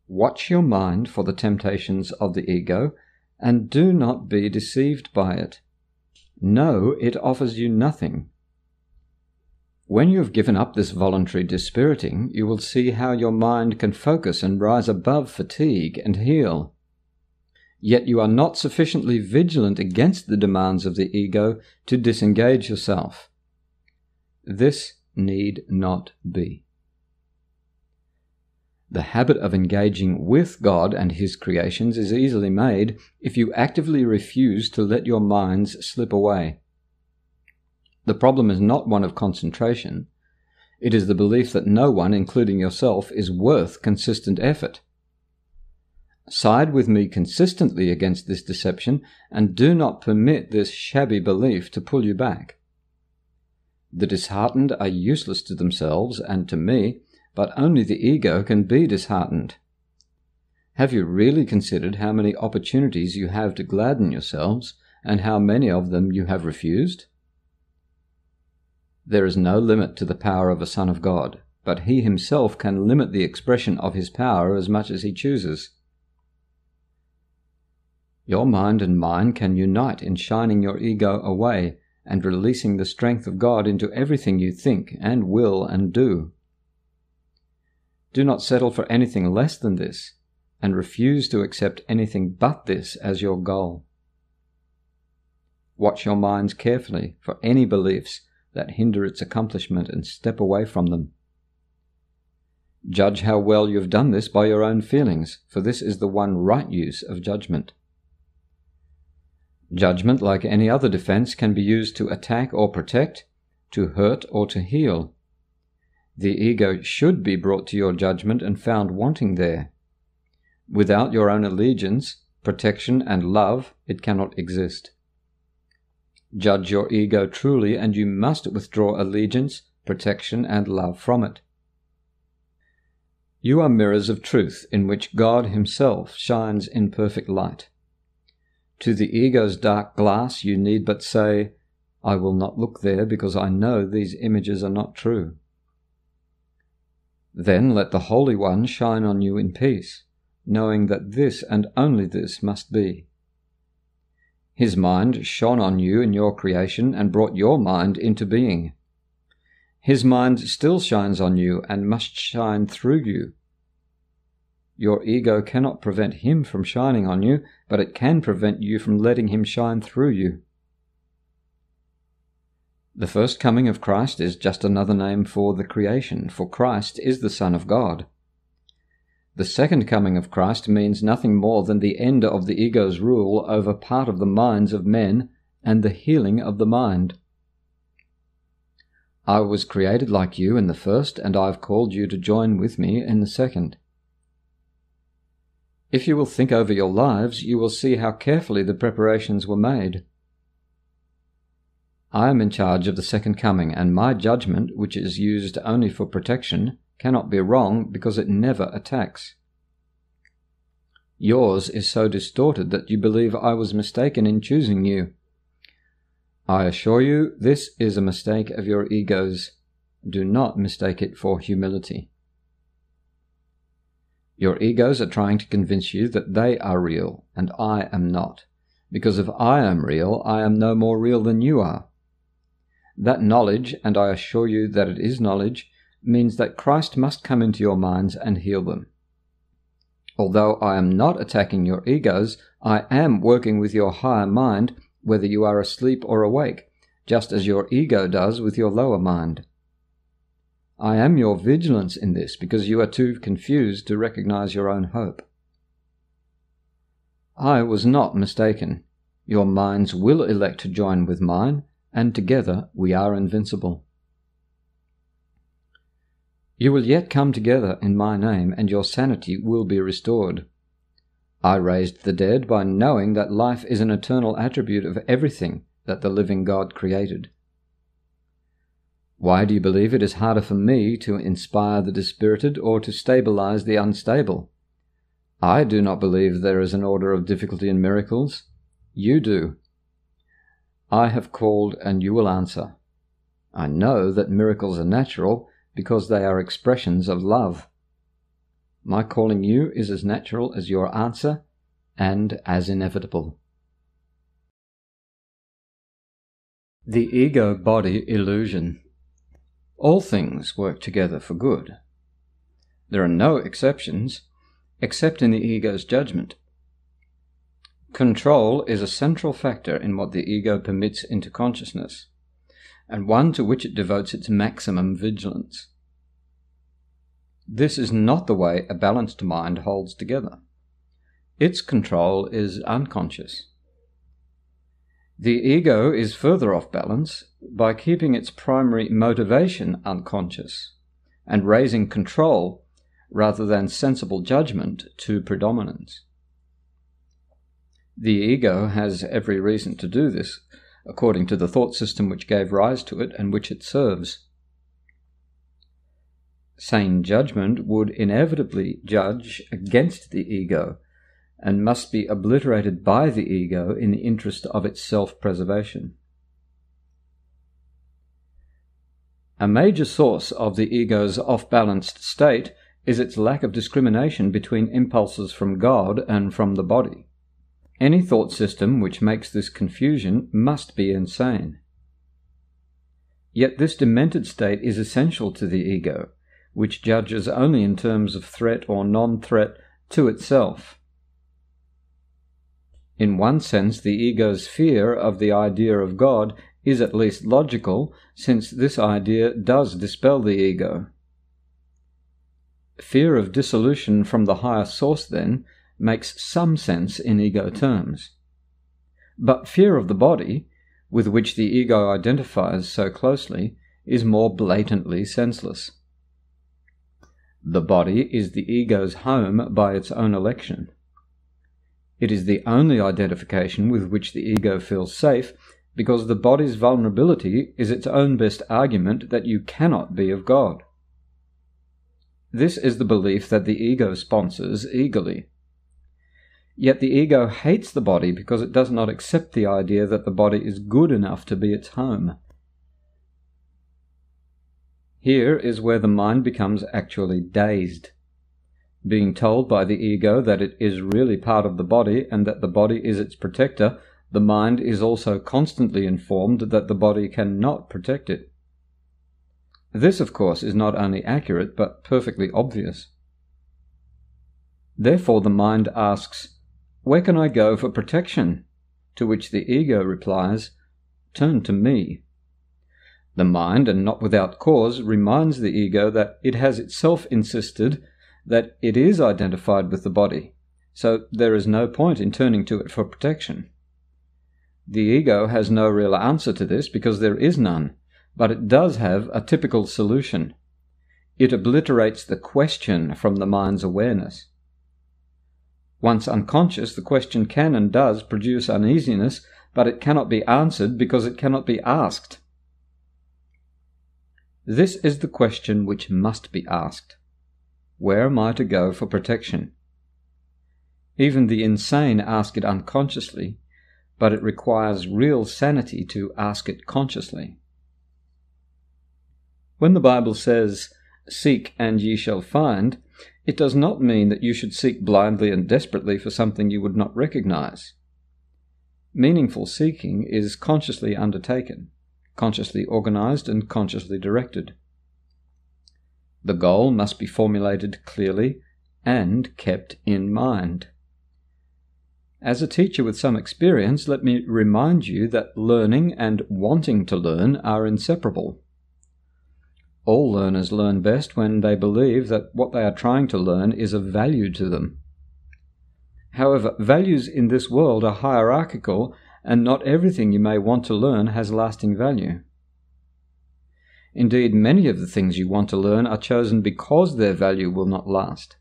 Watch your mind for the temptations of the ego, and do not be deceived by it. Know it offers you nothing. When you have given up this voluntary dispiriting, you will see how your mind can focus and rise above fatigue and heal. Yet you are not sufficiently vigilant against the demands of the ego to disengage yourself. This need not be. The habit of engaging with God and His creations is easily made if you actively refuse to let your minds slip away. The problem is not one of concentration. It is the belief that no one, including yourself, is worth consistent effort. Side with me consistently against this deception, and do not permit this shabby belief to pull you back. The disheartened are useless to themselves and to me, but only the ego can be disheartened. Have you really considered how many opportunities you have to gladden yourselves, and how many of them you have refused? There is no limit to the power of a Son of God, but he himself can limit the expression of his power as much as he chooses. Your mind and mine can unite in shining your ego away and releasing the strength of God into everything you think and will and do. Do not settle for anything less than this, and refuse to accept anything but this as your goal. Watch your minds carefully for any beliefs that hinder its accomplishment and step away from them. Judge how well you have done this by your own feelings, for this is the one right use of judgment. Judgment, like any other defense, can be used to attack or protect, to hurt or to heal. The ego should be brought to your judgment and found wanting there. Without your own allegiance, protection, and love, it cannot exist. Judge your ego truly, and you must withdraw allegiance, protection, and love from it. You are mirrors of truth in which God himself shines in perfect light. To the ego's dark glass you need but say, "I will not look there because I know these images are not true." Then let the Holy One shine on you in peace, knowing that this and only this must be. His mind shone on you in your creation and brought your mind into being. His mind still shines on you and must shine through you. Your ego cannot prevent him from shining on you, but it can prevent you from letting him shine through you. The first coming of Christ is just another name for the creation, for Christ is the Son of God. The second coming of Christ means nothing more than the end of the ego's rule over part of the minds of men and the healing of the mind. I was created like you in the first, and I have called you to join with me in the second. If you will think over your lives, you will see how carefully the preparations were made. I am in charge of the second coming, and my judgment, which is used only for protection, cannot be wrong because it never attacks. Yours is so distorted that you believe I was mistaken in choosing you. I assure you, this is a mistake of your ego's. Do not mistake it for humility. Your egos are trying to convince you that they are real, and I am not, because if I am real, I am no more real than you are. That knowledge, and I assure you that it is knowledge, means that Christ must come into your minds and heal them. Although I am not attacking your egos, I am working with your higher mind, whether you are asleep or awake, just as your ego does with your lower mind. I am your vigilance in this because you are too confused to recognize your own hope. I was not mistaken. Your minds will elect to join with mine, and together we are invincible. You will yet come together in my name, and your sanity will be restored. I raised the dead by knowing that life is an eternal attribute of everything that the living God created. Why do you believe it is harder for me to inspire the dispirited or to stabilize the unstable? I do not believe there is an order of difficulty in miracles. You do. I have called and you will answer. I know that miracles are natural because they are expressions of love. My calling you is as natural as your answer and as inevitable. The ego-body illusion. All things work together for good. There are no exceptions, except in the ego's judgment. Control is a central factor in what the ego permits into consciousness, and one to which it devotes its maximum vigilance. This is not the way a balanced mind holds together. Its control is unconscious. The ego is further off balance by keeping its primary motivation unconscious and raising control rather than sensible judgment to predominance. The ego has every reason to do this, according to the thought system which gave rise to it and which it serves. Sane judgment would inevitably judge against the ego and must be obliterated by the ego in the interest of its self-preservation. A major source of the ego's off-balanced state is its lack of discrimination between impulses from God and from the body. Any thought system which makes this confusion must be insane. Yet this demented state is essential to the ego, which judges only in terms of threat or non-threat to itself. In one sense, the ego's fear of the idea of God is at least logical, since this idea does dispel the ego. Fear of dissolution from the higher source, then, makes some sense in ego terms. But fear of the body, with which the ego identifies so closely, is more blatantly senseless. The body is the ego's home by its own election. It is the only identification with which the ego feels safe, because the body's vulnerability is its own best argument that you cannot be of God. This is the belief that the ego sponsors eagerly. Yet the ego hates the body because it does not accept the idea that the body is good enough to be its home. Here is where the mind becomes actually dazed. Being told by the ego that it is really part of the body and that the body is its protector, the mind is also constantly informed that the body cannot protect it. This, of course, is not only accurate but perfectly obvious. Therefore the mind asks, "Where can I go for protection?" To which the ego replies, "Turn to me." The mind, and not without cause, reminds the ego that it has itself insisted that it is identified with the body, so there is no point in turning to it for protection. The ego has no real answer to this because there is none, but it does have a typical solution. It obliterates the question from the mind's awareness. Once unconscious, the question can and does produce uneasiness, but it cannot be answered because it cannot be asked. This is the question which must be asked. Where am I to go for protection? Even the insane ask it unconsciously, but it requires real sanity to ask it consciously. When the Bible says, "Seek and ye shall find," it does not mean that you should seek blindly and desperately for something you would not recognize. Meaningful seeking is consciously undertaken, consciously organized, and consciously directed. The goal must be formulated clearly and kept in mind. As a teacher with some experience, let me remind you that learning and wanting to learn are inseparable. All learners learn best when they believe that what they are trying to learn is of value to them. However, values in this world are hierarchical, and not everything you may want to learn has lasting value. Indeed, many of the things you want to learn are chosen because their value will not last.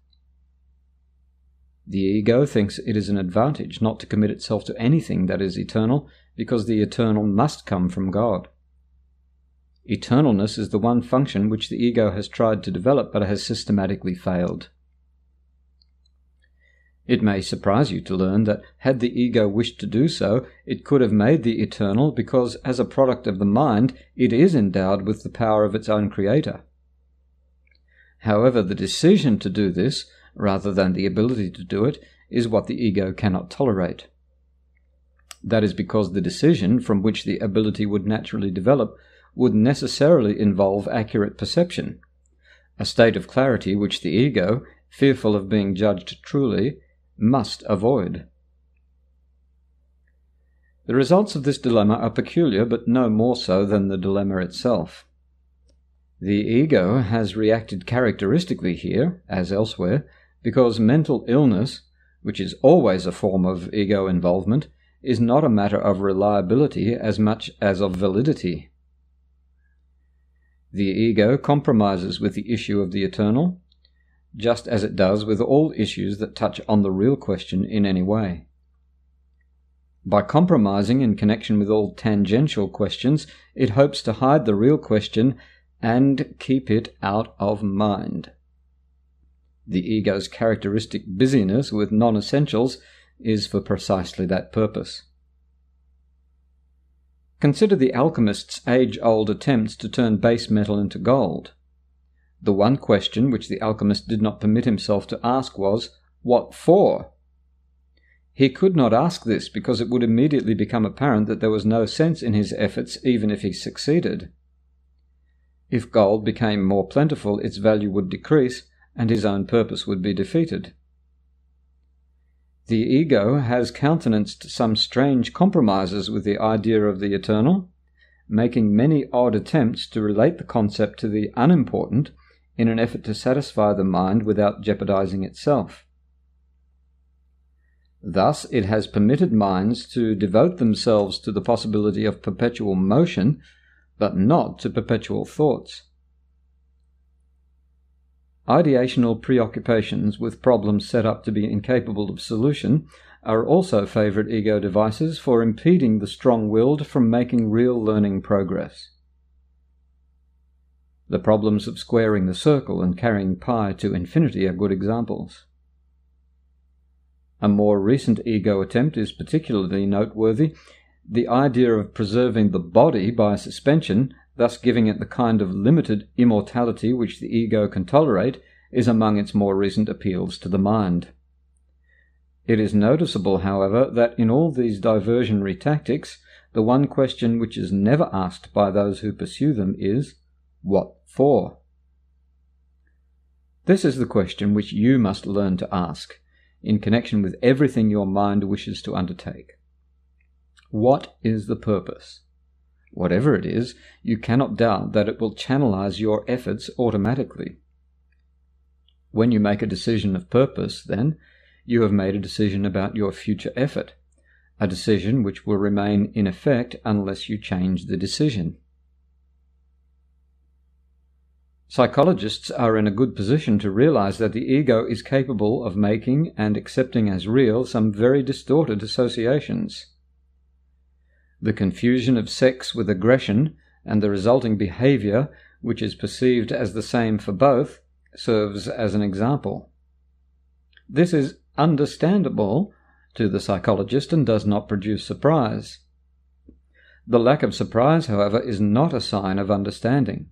The ego thinks it is an advantage not to commit itself to anything that is eternal, because the eternal must come from God. Eternalness is the one function which the ego has tried to develop but has systematically failed. It may surprise you to learn that had the ego wished to do so, it could have made the eternal because, as a product of the mind, it is endowed with the power of its own creator. However, the decision to do this, rather than the ability to do it, is what the ego cannot tolerate. That is because the decision, from which the ability would naturally develop, would necessarily involve accurate perception, a state of clarity which the ego, fearful of being judged truly, must avoid. The results of this dilemma are peculiar, but no more so than the dilemma itself. The ego has reacted characteristically here, as elsewhere, because mental illness, which is always a form of ego involvement, is not a matter of reliability as much as of validity. The ego compromises with the issue of the eternal, just as it does with all issues that touch on the real question in any way. By compromising in connection with all tangential questions, it hopes to hide the real question and keep it out of mind. The ego's characteristic busyness with non-essentials is for precisely that purpose. Consider the alchemist's age-old attempts to turn base metal into gold. The one question which the alchemist did not permit himself to ask was, "What for?" He could not ask this because it would immediately become apparent that there was no sense in his efforts even if he succeeded. If gold became more plentiful, its value would decrease, and his own purpose would be defeated. The ego has countenanced some strange compromises with the idea of the eternal, making many odd attempts to relate the concept to the unimportant in an effort to satisfy the mind without jeopardizing itself. Thus, it has permitted minds to devote themselves to the possibility of perpetual motion, but not to perpetual thoughts. Ideational preoccupations with problems set up to be incapable of solution are also favorite ego devices for impeding the strong-willed from making real learning progress. The problems of squaring the circle and carrying pi to infinity are good examples. A more recent ego attempt is particularly noteworthy. The idea of preserving the body by suspension, thus giving it the kind of limited immortality which the ego can tolerate, is among its more recent appeals to the mind. It is noticeable, however, that in all these diversionary tactics, the one question which is never asked by those who pursue them is, "What for?" This is the question which you must learn to ask, in connection with everything your mind wishes to undertake. What is the purpose? Whatever it is, you cannot doubt that it will channelize your efforts automatically. When you make a decision of purpose, then, you have made a decision about your future effort, a decision which will remain in effect unless you change the decision. Psychologists are in a good position to realize that the ego is capable of making and accepting as real some very distorted associations. The confusion of sex with aggression and the resulting behavior, which is perceived as the same for both, serves as an example. This is understandable to the psychologist and does not produce surprise. The lack of surprise, however, is not a sign of understanding.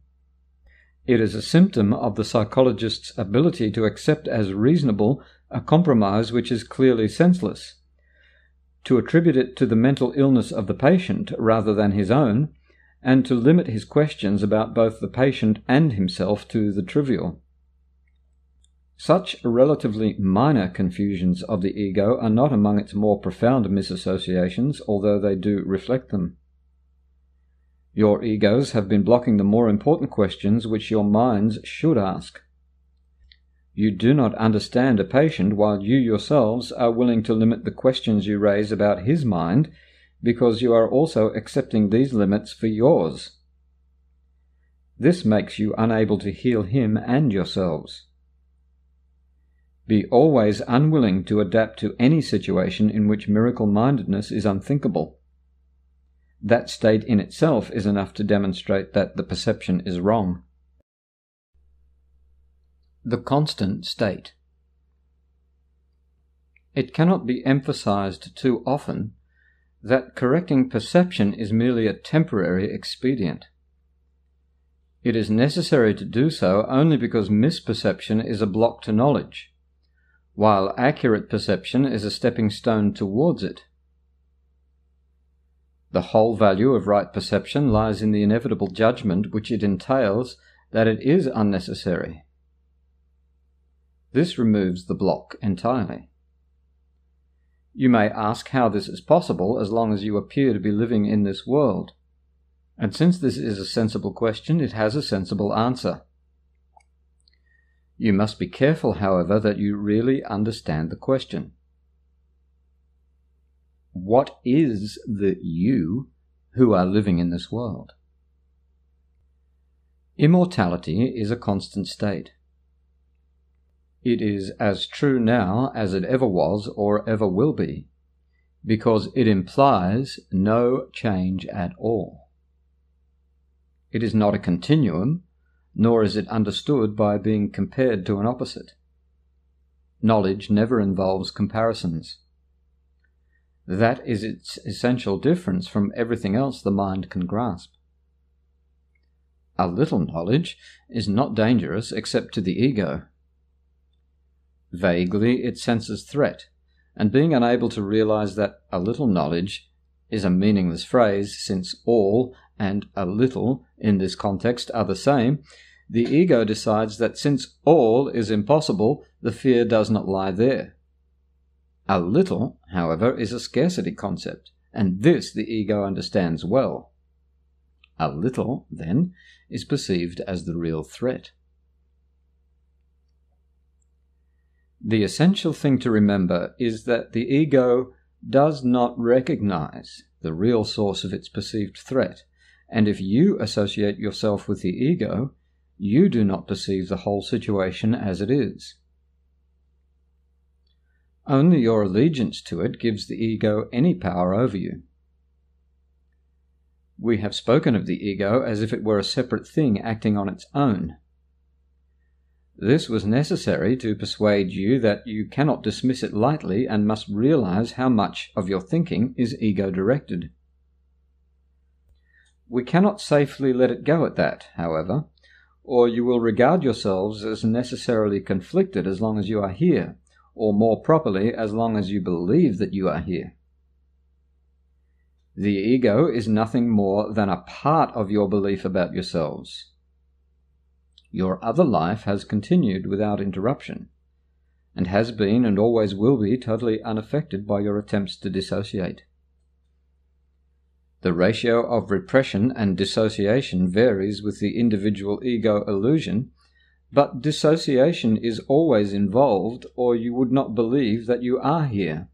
It is a symptom of the psychologist's ability to accept as reasonable a compromise which is clearly senseless, to attribute it to the mental illness of the patient rather than his own, and to limit his questions about both the patient and himself to the trivial. Such relatively minor confusions of the ego are not among its more profound misassociations, although they do reflect them. Your egos have been blocking the more important questions which your minds should ask. You do not understand a patient while you yourselves are willing to limit the questions you raise about his mind because you are also accepting these limits for yours. This makes you unable to heal him and yourselves. Be always unwilling to adapt to any situation in which miracle-mindedness is unthinkable. That state in itself is enough to demonstrate that the perception is wrong. The constant state. It cannot be emphasized too often that correcting perception is merely a temporary expedient. It is necessary to do so only because misperception is a block to knowledge, while accurate perception is a stepping stone towards it. The whole value of right perception lies in the inevitable judgment which it entails that it is unnecessary. This removes the block entirely. You may ask how this is possible as long as you appear to be living in this world. And since this is a sensible question, it has a sensible answer. You must be careful, however, that you really understand the question. What is the you who are living in this world? Immortality is a constant state. It is as true now as it ever was or ever will be, because it implies no change at all. It is not a continuum, nor is it understood by being compared to an opposite. Knowledge never involves comparisons. That is its essential difference from everything else the mind can grasp. A little knowledge is not dangerous except to the ego. Vaguely it senses threat, and being unable to realize that a little knowledge is a meaningless phrase, since all and a little in this context are the same, the ego decides that since all is impossible, the fear does not lie there. A little, however, is a scarcity concept, and this the ego understands well. A little, then, is perceived as the real threat. The essential thing to remember is that the ego does not recognize the real source of its perceived threat, and if you associate yourself with the ego, you do not perceive the whole situation as it is. Only your allegiance to it gives the ego any power over you. We have spoken of the ego as if it were a separate thing acting on its own. This was necessary to persuade you that you cannot dismiss it lightly and must realize how much of your thinking is ego-directed. We cannot safely let it go at that, however, or you will regard yourselves as necessarily conflicted as long as you are here, or more properly, as long as you believe that you are here. The ego is nothing more than a part of your belief about yourselves. Your other life has continued without interruption, and has been and always will be totally unaffected by your attempts to dissociate. The ratio of repression and dissociation varies with the individual ego illusion, but dissociation is always involved, or you would not believe that you are here.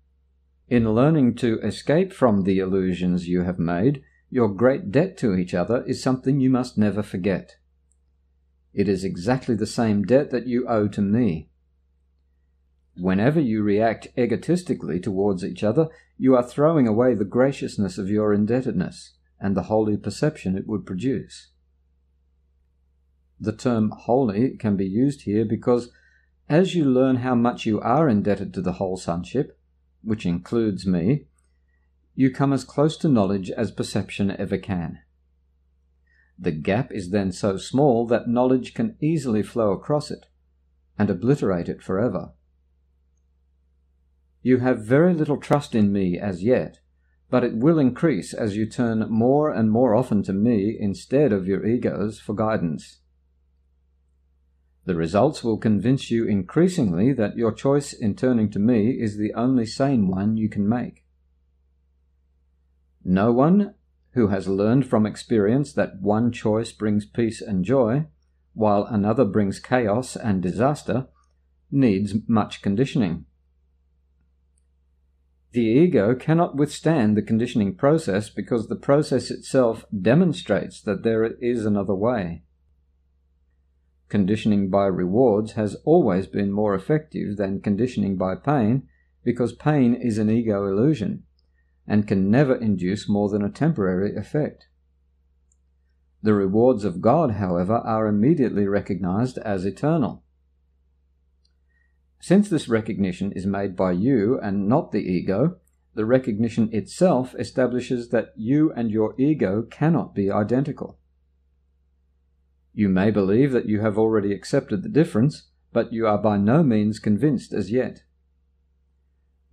In learning to escape from the illusions you have made, your great debt to each other is something you must never forget. It is exactly the same debt that you owe to me. Whenever you react egotistically towards each other, you are throwing away the graciousness of your indebtedness and the holy perception it would produce. The term holy can be used here because, as you learn how much you are indebted to the whole sonship, which includes me, you come as close to knowledge as perception ever can. The gap is then so small that knowledge can easily flow across it and obliterate it forever. You have very little trust in me as yet, but it will increase as you turn more and more often to me instead of your egos for guidance. The results will convince you increasingly that your choice in turning to me is the only sane one you can make. No one who has learned from experience that one choice brings peace and joy, while another brings chaos and disaster, needs much conditioning. The ego cannot withstand the conditioning process because the process itself demonstrates that there is another way. Conditioning by rewards has always been more effective than conditioning by pain because pain is an ego illusion and can never induce more than a temporary effect. The rewards of God, however, are immediately recognized as eternal. Since this recognition is made by you and not the ego, the recognition itself establishes that you and your ego cannot be identical. You may believe that you have already accepted the difference, but you are by no means convinced as yet.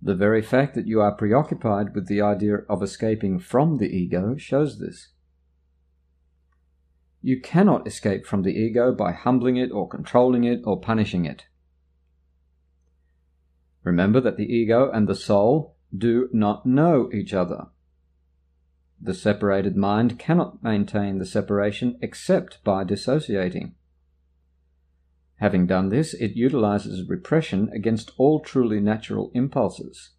The very fact that you are preoccupied with the idea of escaping from the ego shows this. You cannot escape from the ego by humbling it or controlling it or punishing it. Remember that the ego and the soul do not know each other. The separated mind cannot maintain the separation except by dissociating. Having done this, it utilizes repression against all truly natural impulses.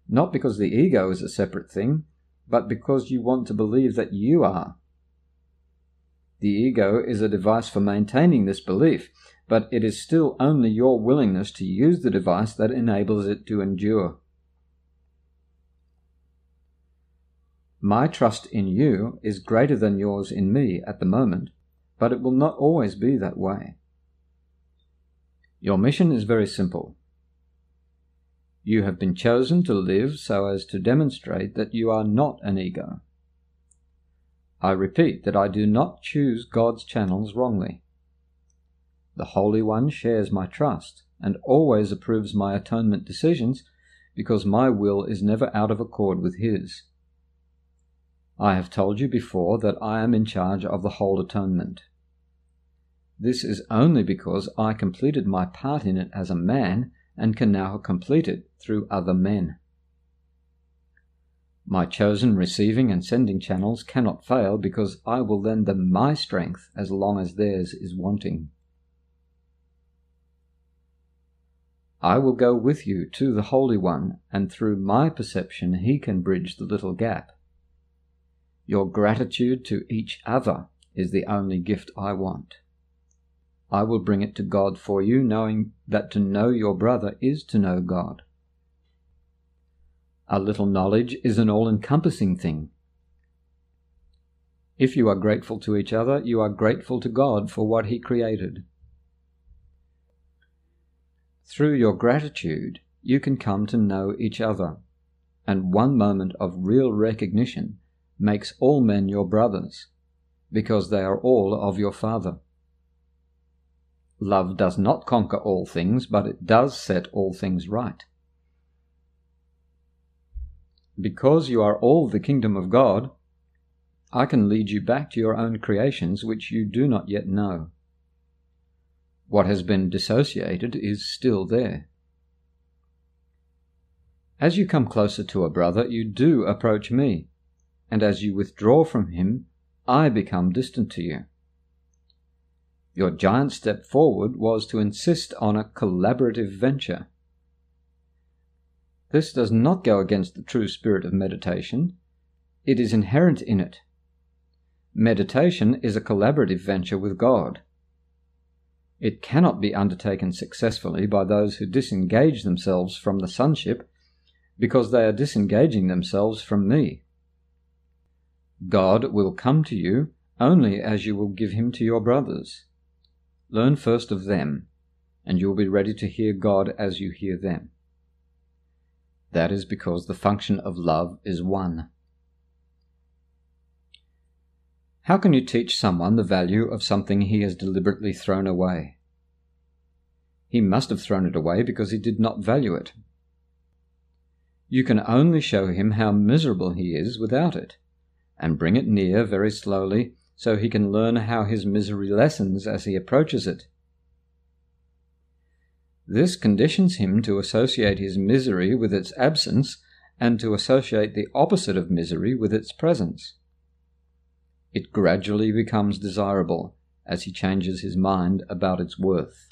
Not because the ego is a separate thing, but because you want to believe that you are. The ego is a device for maintaining this belief, but it is still only your willingness to use the device that enables it to endure. My trust in you is greater than yours in me at the moment, but it will not always be that way. Your mission is very simple. You have been chosen to live so as to demonstrate that you are not an ego. I repeat that I do not choose God's channels wrongly. The Holy One shares my trust and always approves my atonement decisions because my will is never out of accord with His. I have told you before that I am in charge of the whole atonement. This is only because I completed my part in it as a man and can now complete it through other men. My chosen receiving and sending channels cannot fail because I will lend them my strength as long as theirs is wanting. I will go with you to the Holy One, and through my perception He can bridge the little gap. Your gratitude to each other is the only gift I want. I will bring it to God for you, knowing that to know your brother is to know God. A little knowledge is an all-encompassing thing. If you are grateful to each other, you are grateful to God for what He created. Through your gratitude, you can come to know each other, and one moment of real recognition makes all men your brothers, because they are all of your Father. Love does not conquer all things, but it does set all things right. Because you are all the kingdom of God, I can lead you back to your own creations which you do not yet know. What has been dissociated is still there. As you come closer to a brother, you do approach me, and as you withdraw from him, I become distant to you. Your giant step forward was to insist on a collaborative venture. This does not go against the true spirit of meditation. It is inherent in it. Meditation is a collaborative venture with God. It cannot be undertaken successfully by those who disengage themselves from the sonship because they are disengaging themselves from me. God will come to you only as you will give Him to your brothers. Learn first of them, and you will be ready to hear God as you hear them. That is because the function of love is one. How can you teach someone the value of something he has deliberately thrown away? He must have thrown it away because he did not value it. You can only show him how miserable he is without it, and bring it near very slowly so he can learn how his misery lessens as he approaches it. This conditions him to associate his misery with its absence and to associate the opposite of misery with its presence. It gradually becomes desirable as he changes his mind about its worth.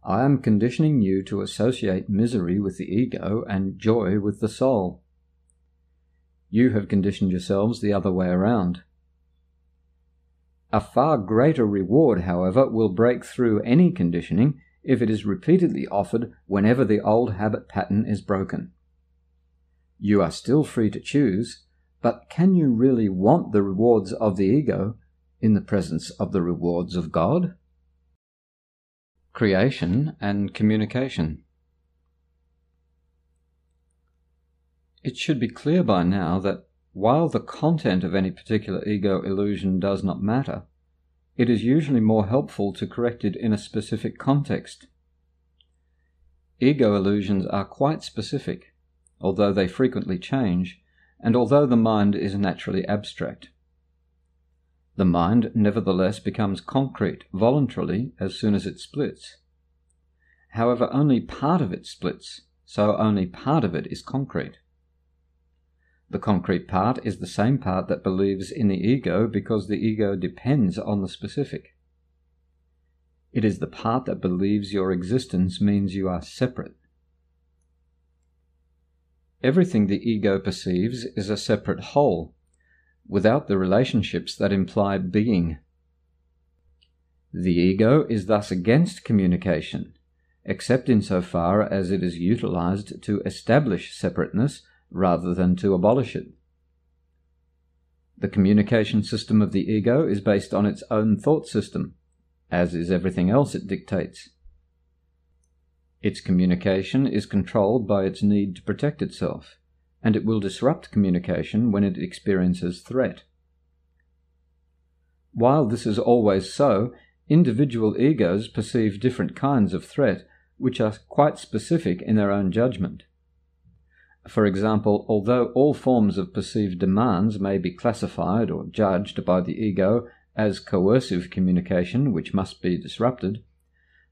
I am conditioning you to associate misery with the ego and joy with the soul. You have conditioned yourselves the other way around. A far greater reward, however, will break through any conditioning if it is repeatedly offered whenever the old habit pattern is broken. You are still free to choose, but can you really want the rewards of the ego in the presence of the rewards of God? Creation and communication. It should be clear by now that while the content of any particular ego illusion does not matter, it is usually more helpful to correct it in a specific context. Ego illusions are quite specific, although they frequently change, and although the mind is naturally abstract. The mind nevertheless becomes concrete voluntarily as soon as it splits. However, only part of it splits, so only part of it is concrete. The concrete part is the same part that believes in the ego because the ego depends on the specific. It is the part that believes your existence means you are separate. Everything the ego perceives is a separate whole, without the relationships that imply being. The ego is thus against communication, except insofar as it is utilized to establish separateness rather than to abolish it. The communication system of the ego is based on its own thought system, as is everything else it dictates. Its communication is controlled by its need to protect itself, and it will disrupt communication when it experiences threat. While this is always so, individual egos perceive different kinds of threat, which are quite specific in their own judgment. For example, although all forms of perceived demands may be classified or judged by the ego as coercive communication which must be disrupted,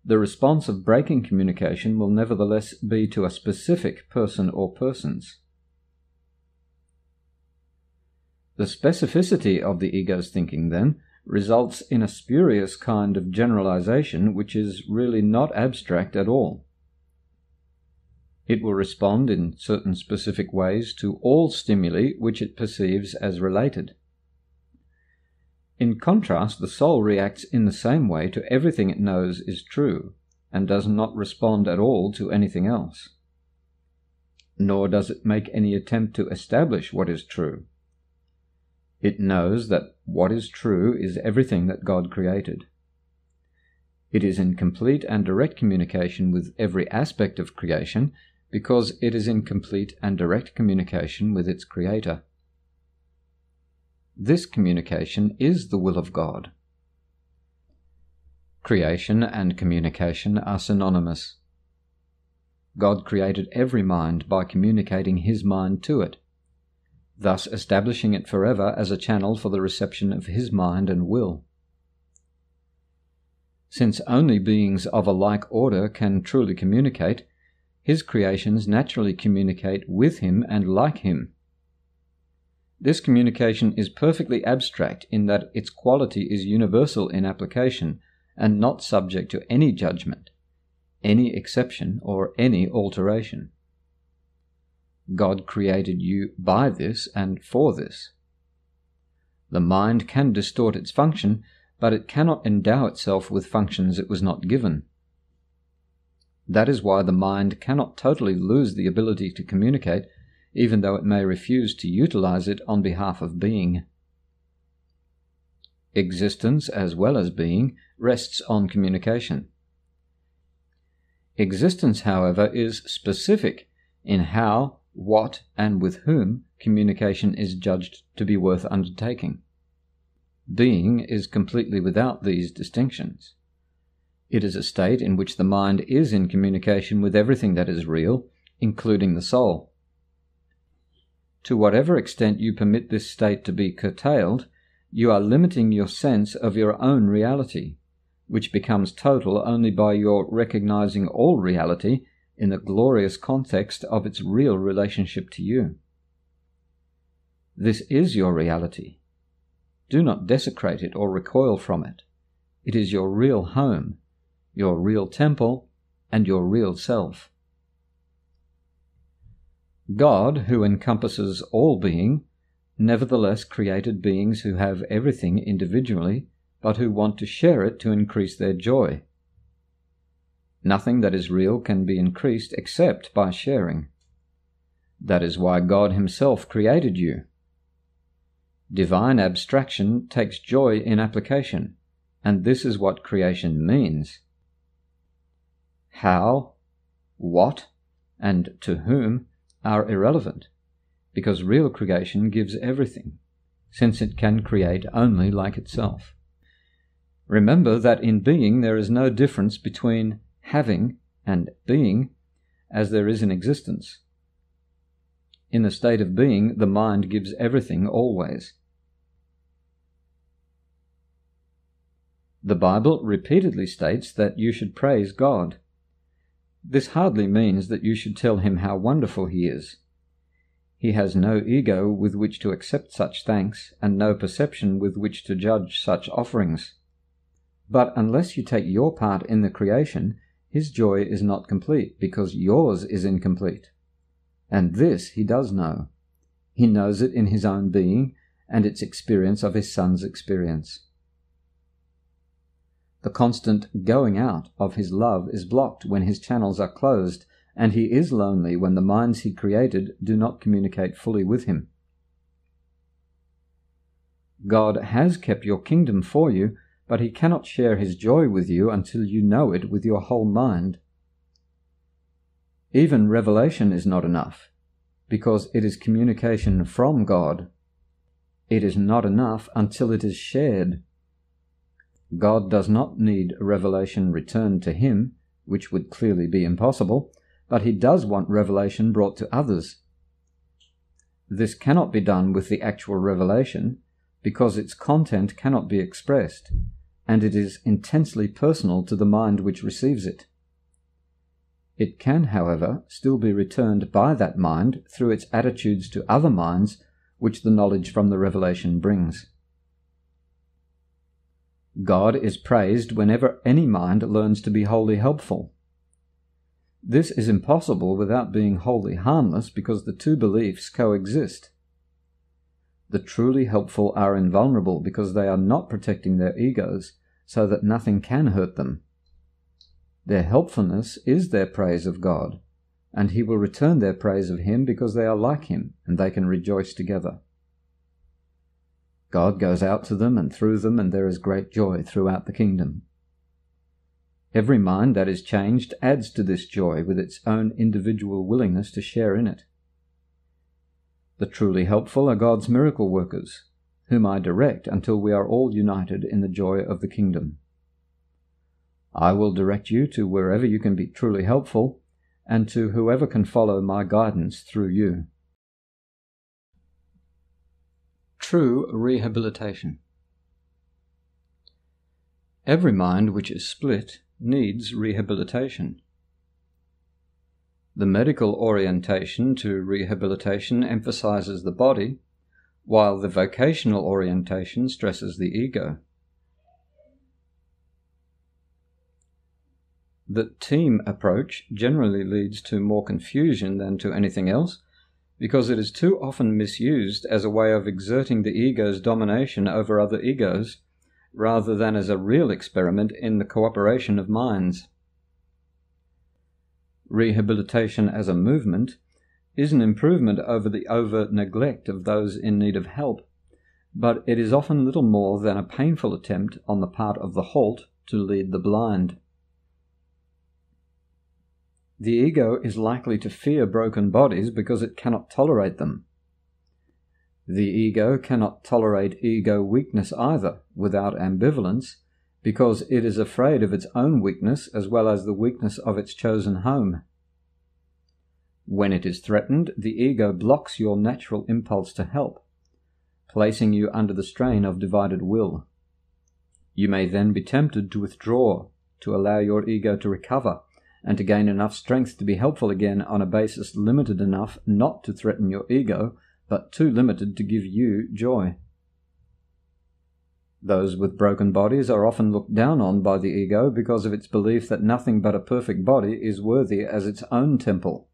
the response of breaking communication will nevertheless be to a specific person or persons. The specificity of the ego's thinking, then, results in a spurious kind of generalization which is really not abstract at all. It will respond in certain specific ways to all stimuli which it perceives as related. In contrast, the soul reacts in the same way to everything it knows is true, and does not respond at all to anything else. Nor does it make any attempt to establish what is true. It knows that what is true is everything that God created. It is in complete and direct communication with every aspect of creation because it is in complete and direct communication with its Creator. This communication is the will of God. Creation and communication are synonymous. God created every mind by communicating His mind to it, thus establishing it forever as a channel for the reception of His mind and will. Since only beings of a like order can truly communicate, His creations naturally communicate with Him and like Him. This communication is perfectly abstract in that its quality is universal in application and not subject to any judgment, any exception, or any alteration. God created you by this and for this. The mind can distort its function, but it cannot endow itself with functions it was not given. That is why the mind cannot totally lose the ability to communicate, even though it may refuse to utilize it on behalf of being. Existence, as well as being, rests on communication. Existence, however, is specific in how, what, and with whom communication is judged to be worth undertaking. Being is completely without these distinctions. It is a state in which the mind is in communication with everything that is real, including the soul. To whatever extent you permit this state to be curtailed, you are limiting your sense of your own reality, which becomes total only by your recognizing all reality in the glorious context of its real relationship to you. This is your reality. Do not desecrate it or recoil from it. It is your real home, your real temple, and your real self. God, who encompasses all being, nevertheless created beings who have everything individually, but who want to share it to increase their joy. Nothing that is real can be increased except by sharing. That is why God Himself created you. Divine abstraction takes joy in application, and this is what creation means. How, what, and to whom are irrelevant, because real creation gives everything, since it can create only like itself. Remember that in being there is no difference between having and being as there is in existence. In the state of being, the mind gives everything always. The Bible repeatedly states that you should praise God. This hardly means that you should tell Him how wonderful He is. He has no ego with which to accept such thanks, and no perception with which to judge such offerings. But unless you take your part in the creation, His joy is not complete, because yours is incomplete. And this He does know. He knows it in His own being, and its experience of His Son's experience. The constant going out of His love is blocked when His channels are closed, and He is lonely when the minds He created do not communicate fully with Him. God has kept your kingdom for you, but he cannot share his joy with you until you know it with your whole mind. Even revelation is not enough, because it is communication from God. It is not enough until it is shared. God does not need revelation returned to him, which would clearly be impossible, but he does want revelation brought to others. This cannot be done with the actual revelation, because its content cannot be expressed, and it is intensely personal to the mind which receives it. It can, however, still be returned by that mind through its attitudes to other minds which the knowledge from the revelation brings. God is praised whenever any mind learns to be wholly helpful. This is impossible without being wholly harmless, because the two beliefs coexist. The truly helpful are invulnerable because they are not protecting their egos, so that nothing can hurt them. Their helpfulness is their praise of God, and he will return their praise of him because they are like him, and they can rejoice together. God goes out to them and through them, and there is great joy throughout the kingdom. Every mind that is changed adds to this joy with its own individual willingness to share in it. The truly helpful are God's miracle workers, whom I direct until we are all united in the joy of the kingdom. I will direct you to wherever you can be truly helpful, and to whoever can follow my guidance through you. True rehabilitation. Every mind which is split needs rehabilitation. The medical orientation to rehabilitation emphasizes the body, while the vocational orientation stresses the ego. The team approach generally leads to more confusion than to anything else, because it is too often misused as a way of exerting the ego's domination over other egos, rather than as a real experiment in the cooperation of minds. Rehabilitation as a movement is an improvement over the over-neglect of those in need of help, but it is often little more than a painful attempt on the part of the halt to lead the blind. The ego is likely to fear broken bodies because it cannot tolerate them. The ego cannot tolerate ego weakness either, without ambivalence, because it is afraid of its own weakness as well as the weakness of its chosen home. When it is threatened, the ego blocks your natural impulse to help, placing you under the strain of divided will. You may then be tempted to withdraw, to allow your ego to recover, and to gain enough strength to be helpful again on a basis limited enough not to threaten your ego, but too limited to give you joy. Those with broken bodies are often looked down on by the ego because of its belief that nothing but a perfect body is worthy as its own temple.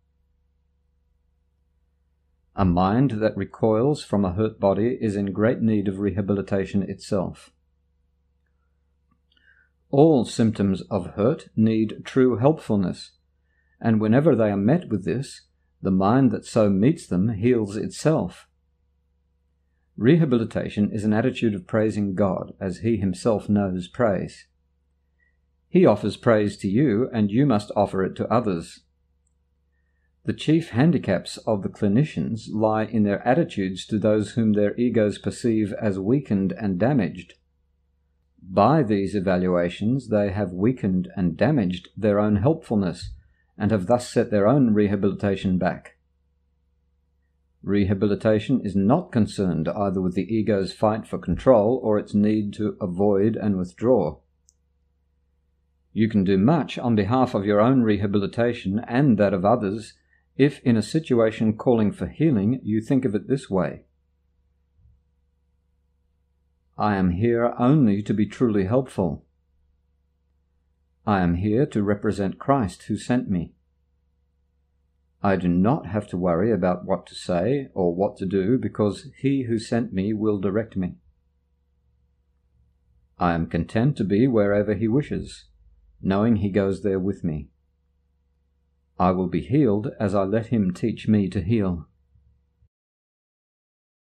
A mind that recoils from a hurt body is in great need of rehabilitation itself. All symptoms of hurt need true helpfulness, and whenever they are met with this, the mind that so meets them heals itself. Rehabilitation is an attitude of praising God as he himself knows praise. He offers praise to you, and you must offer it to others. The chief handicaps of the clinicians lie in their attitudes to those whom their egos perceive as weakened and damaged. By these evaluations they have weakened and damaged their own helpfulness, and have thus set their own rehabilitation back. Rehabilitation is not concerned either with the ego's fight for control or its need to avoid and withdraw. You can do much on behalf of your own rehabilitation and that of others if in a situation calling for healing you think of it this way: I am here only to be truly helpful. I am here to represent Christ who sent me. I do not have to worry about what to say or what to do because he who sent me will direct me. I am content to be wherever he wishes, knowing he goes there with me. I will be healed as I let him teach me to heal.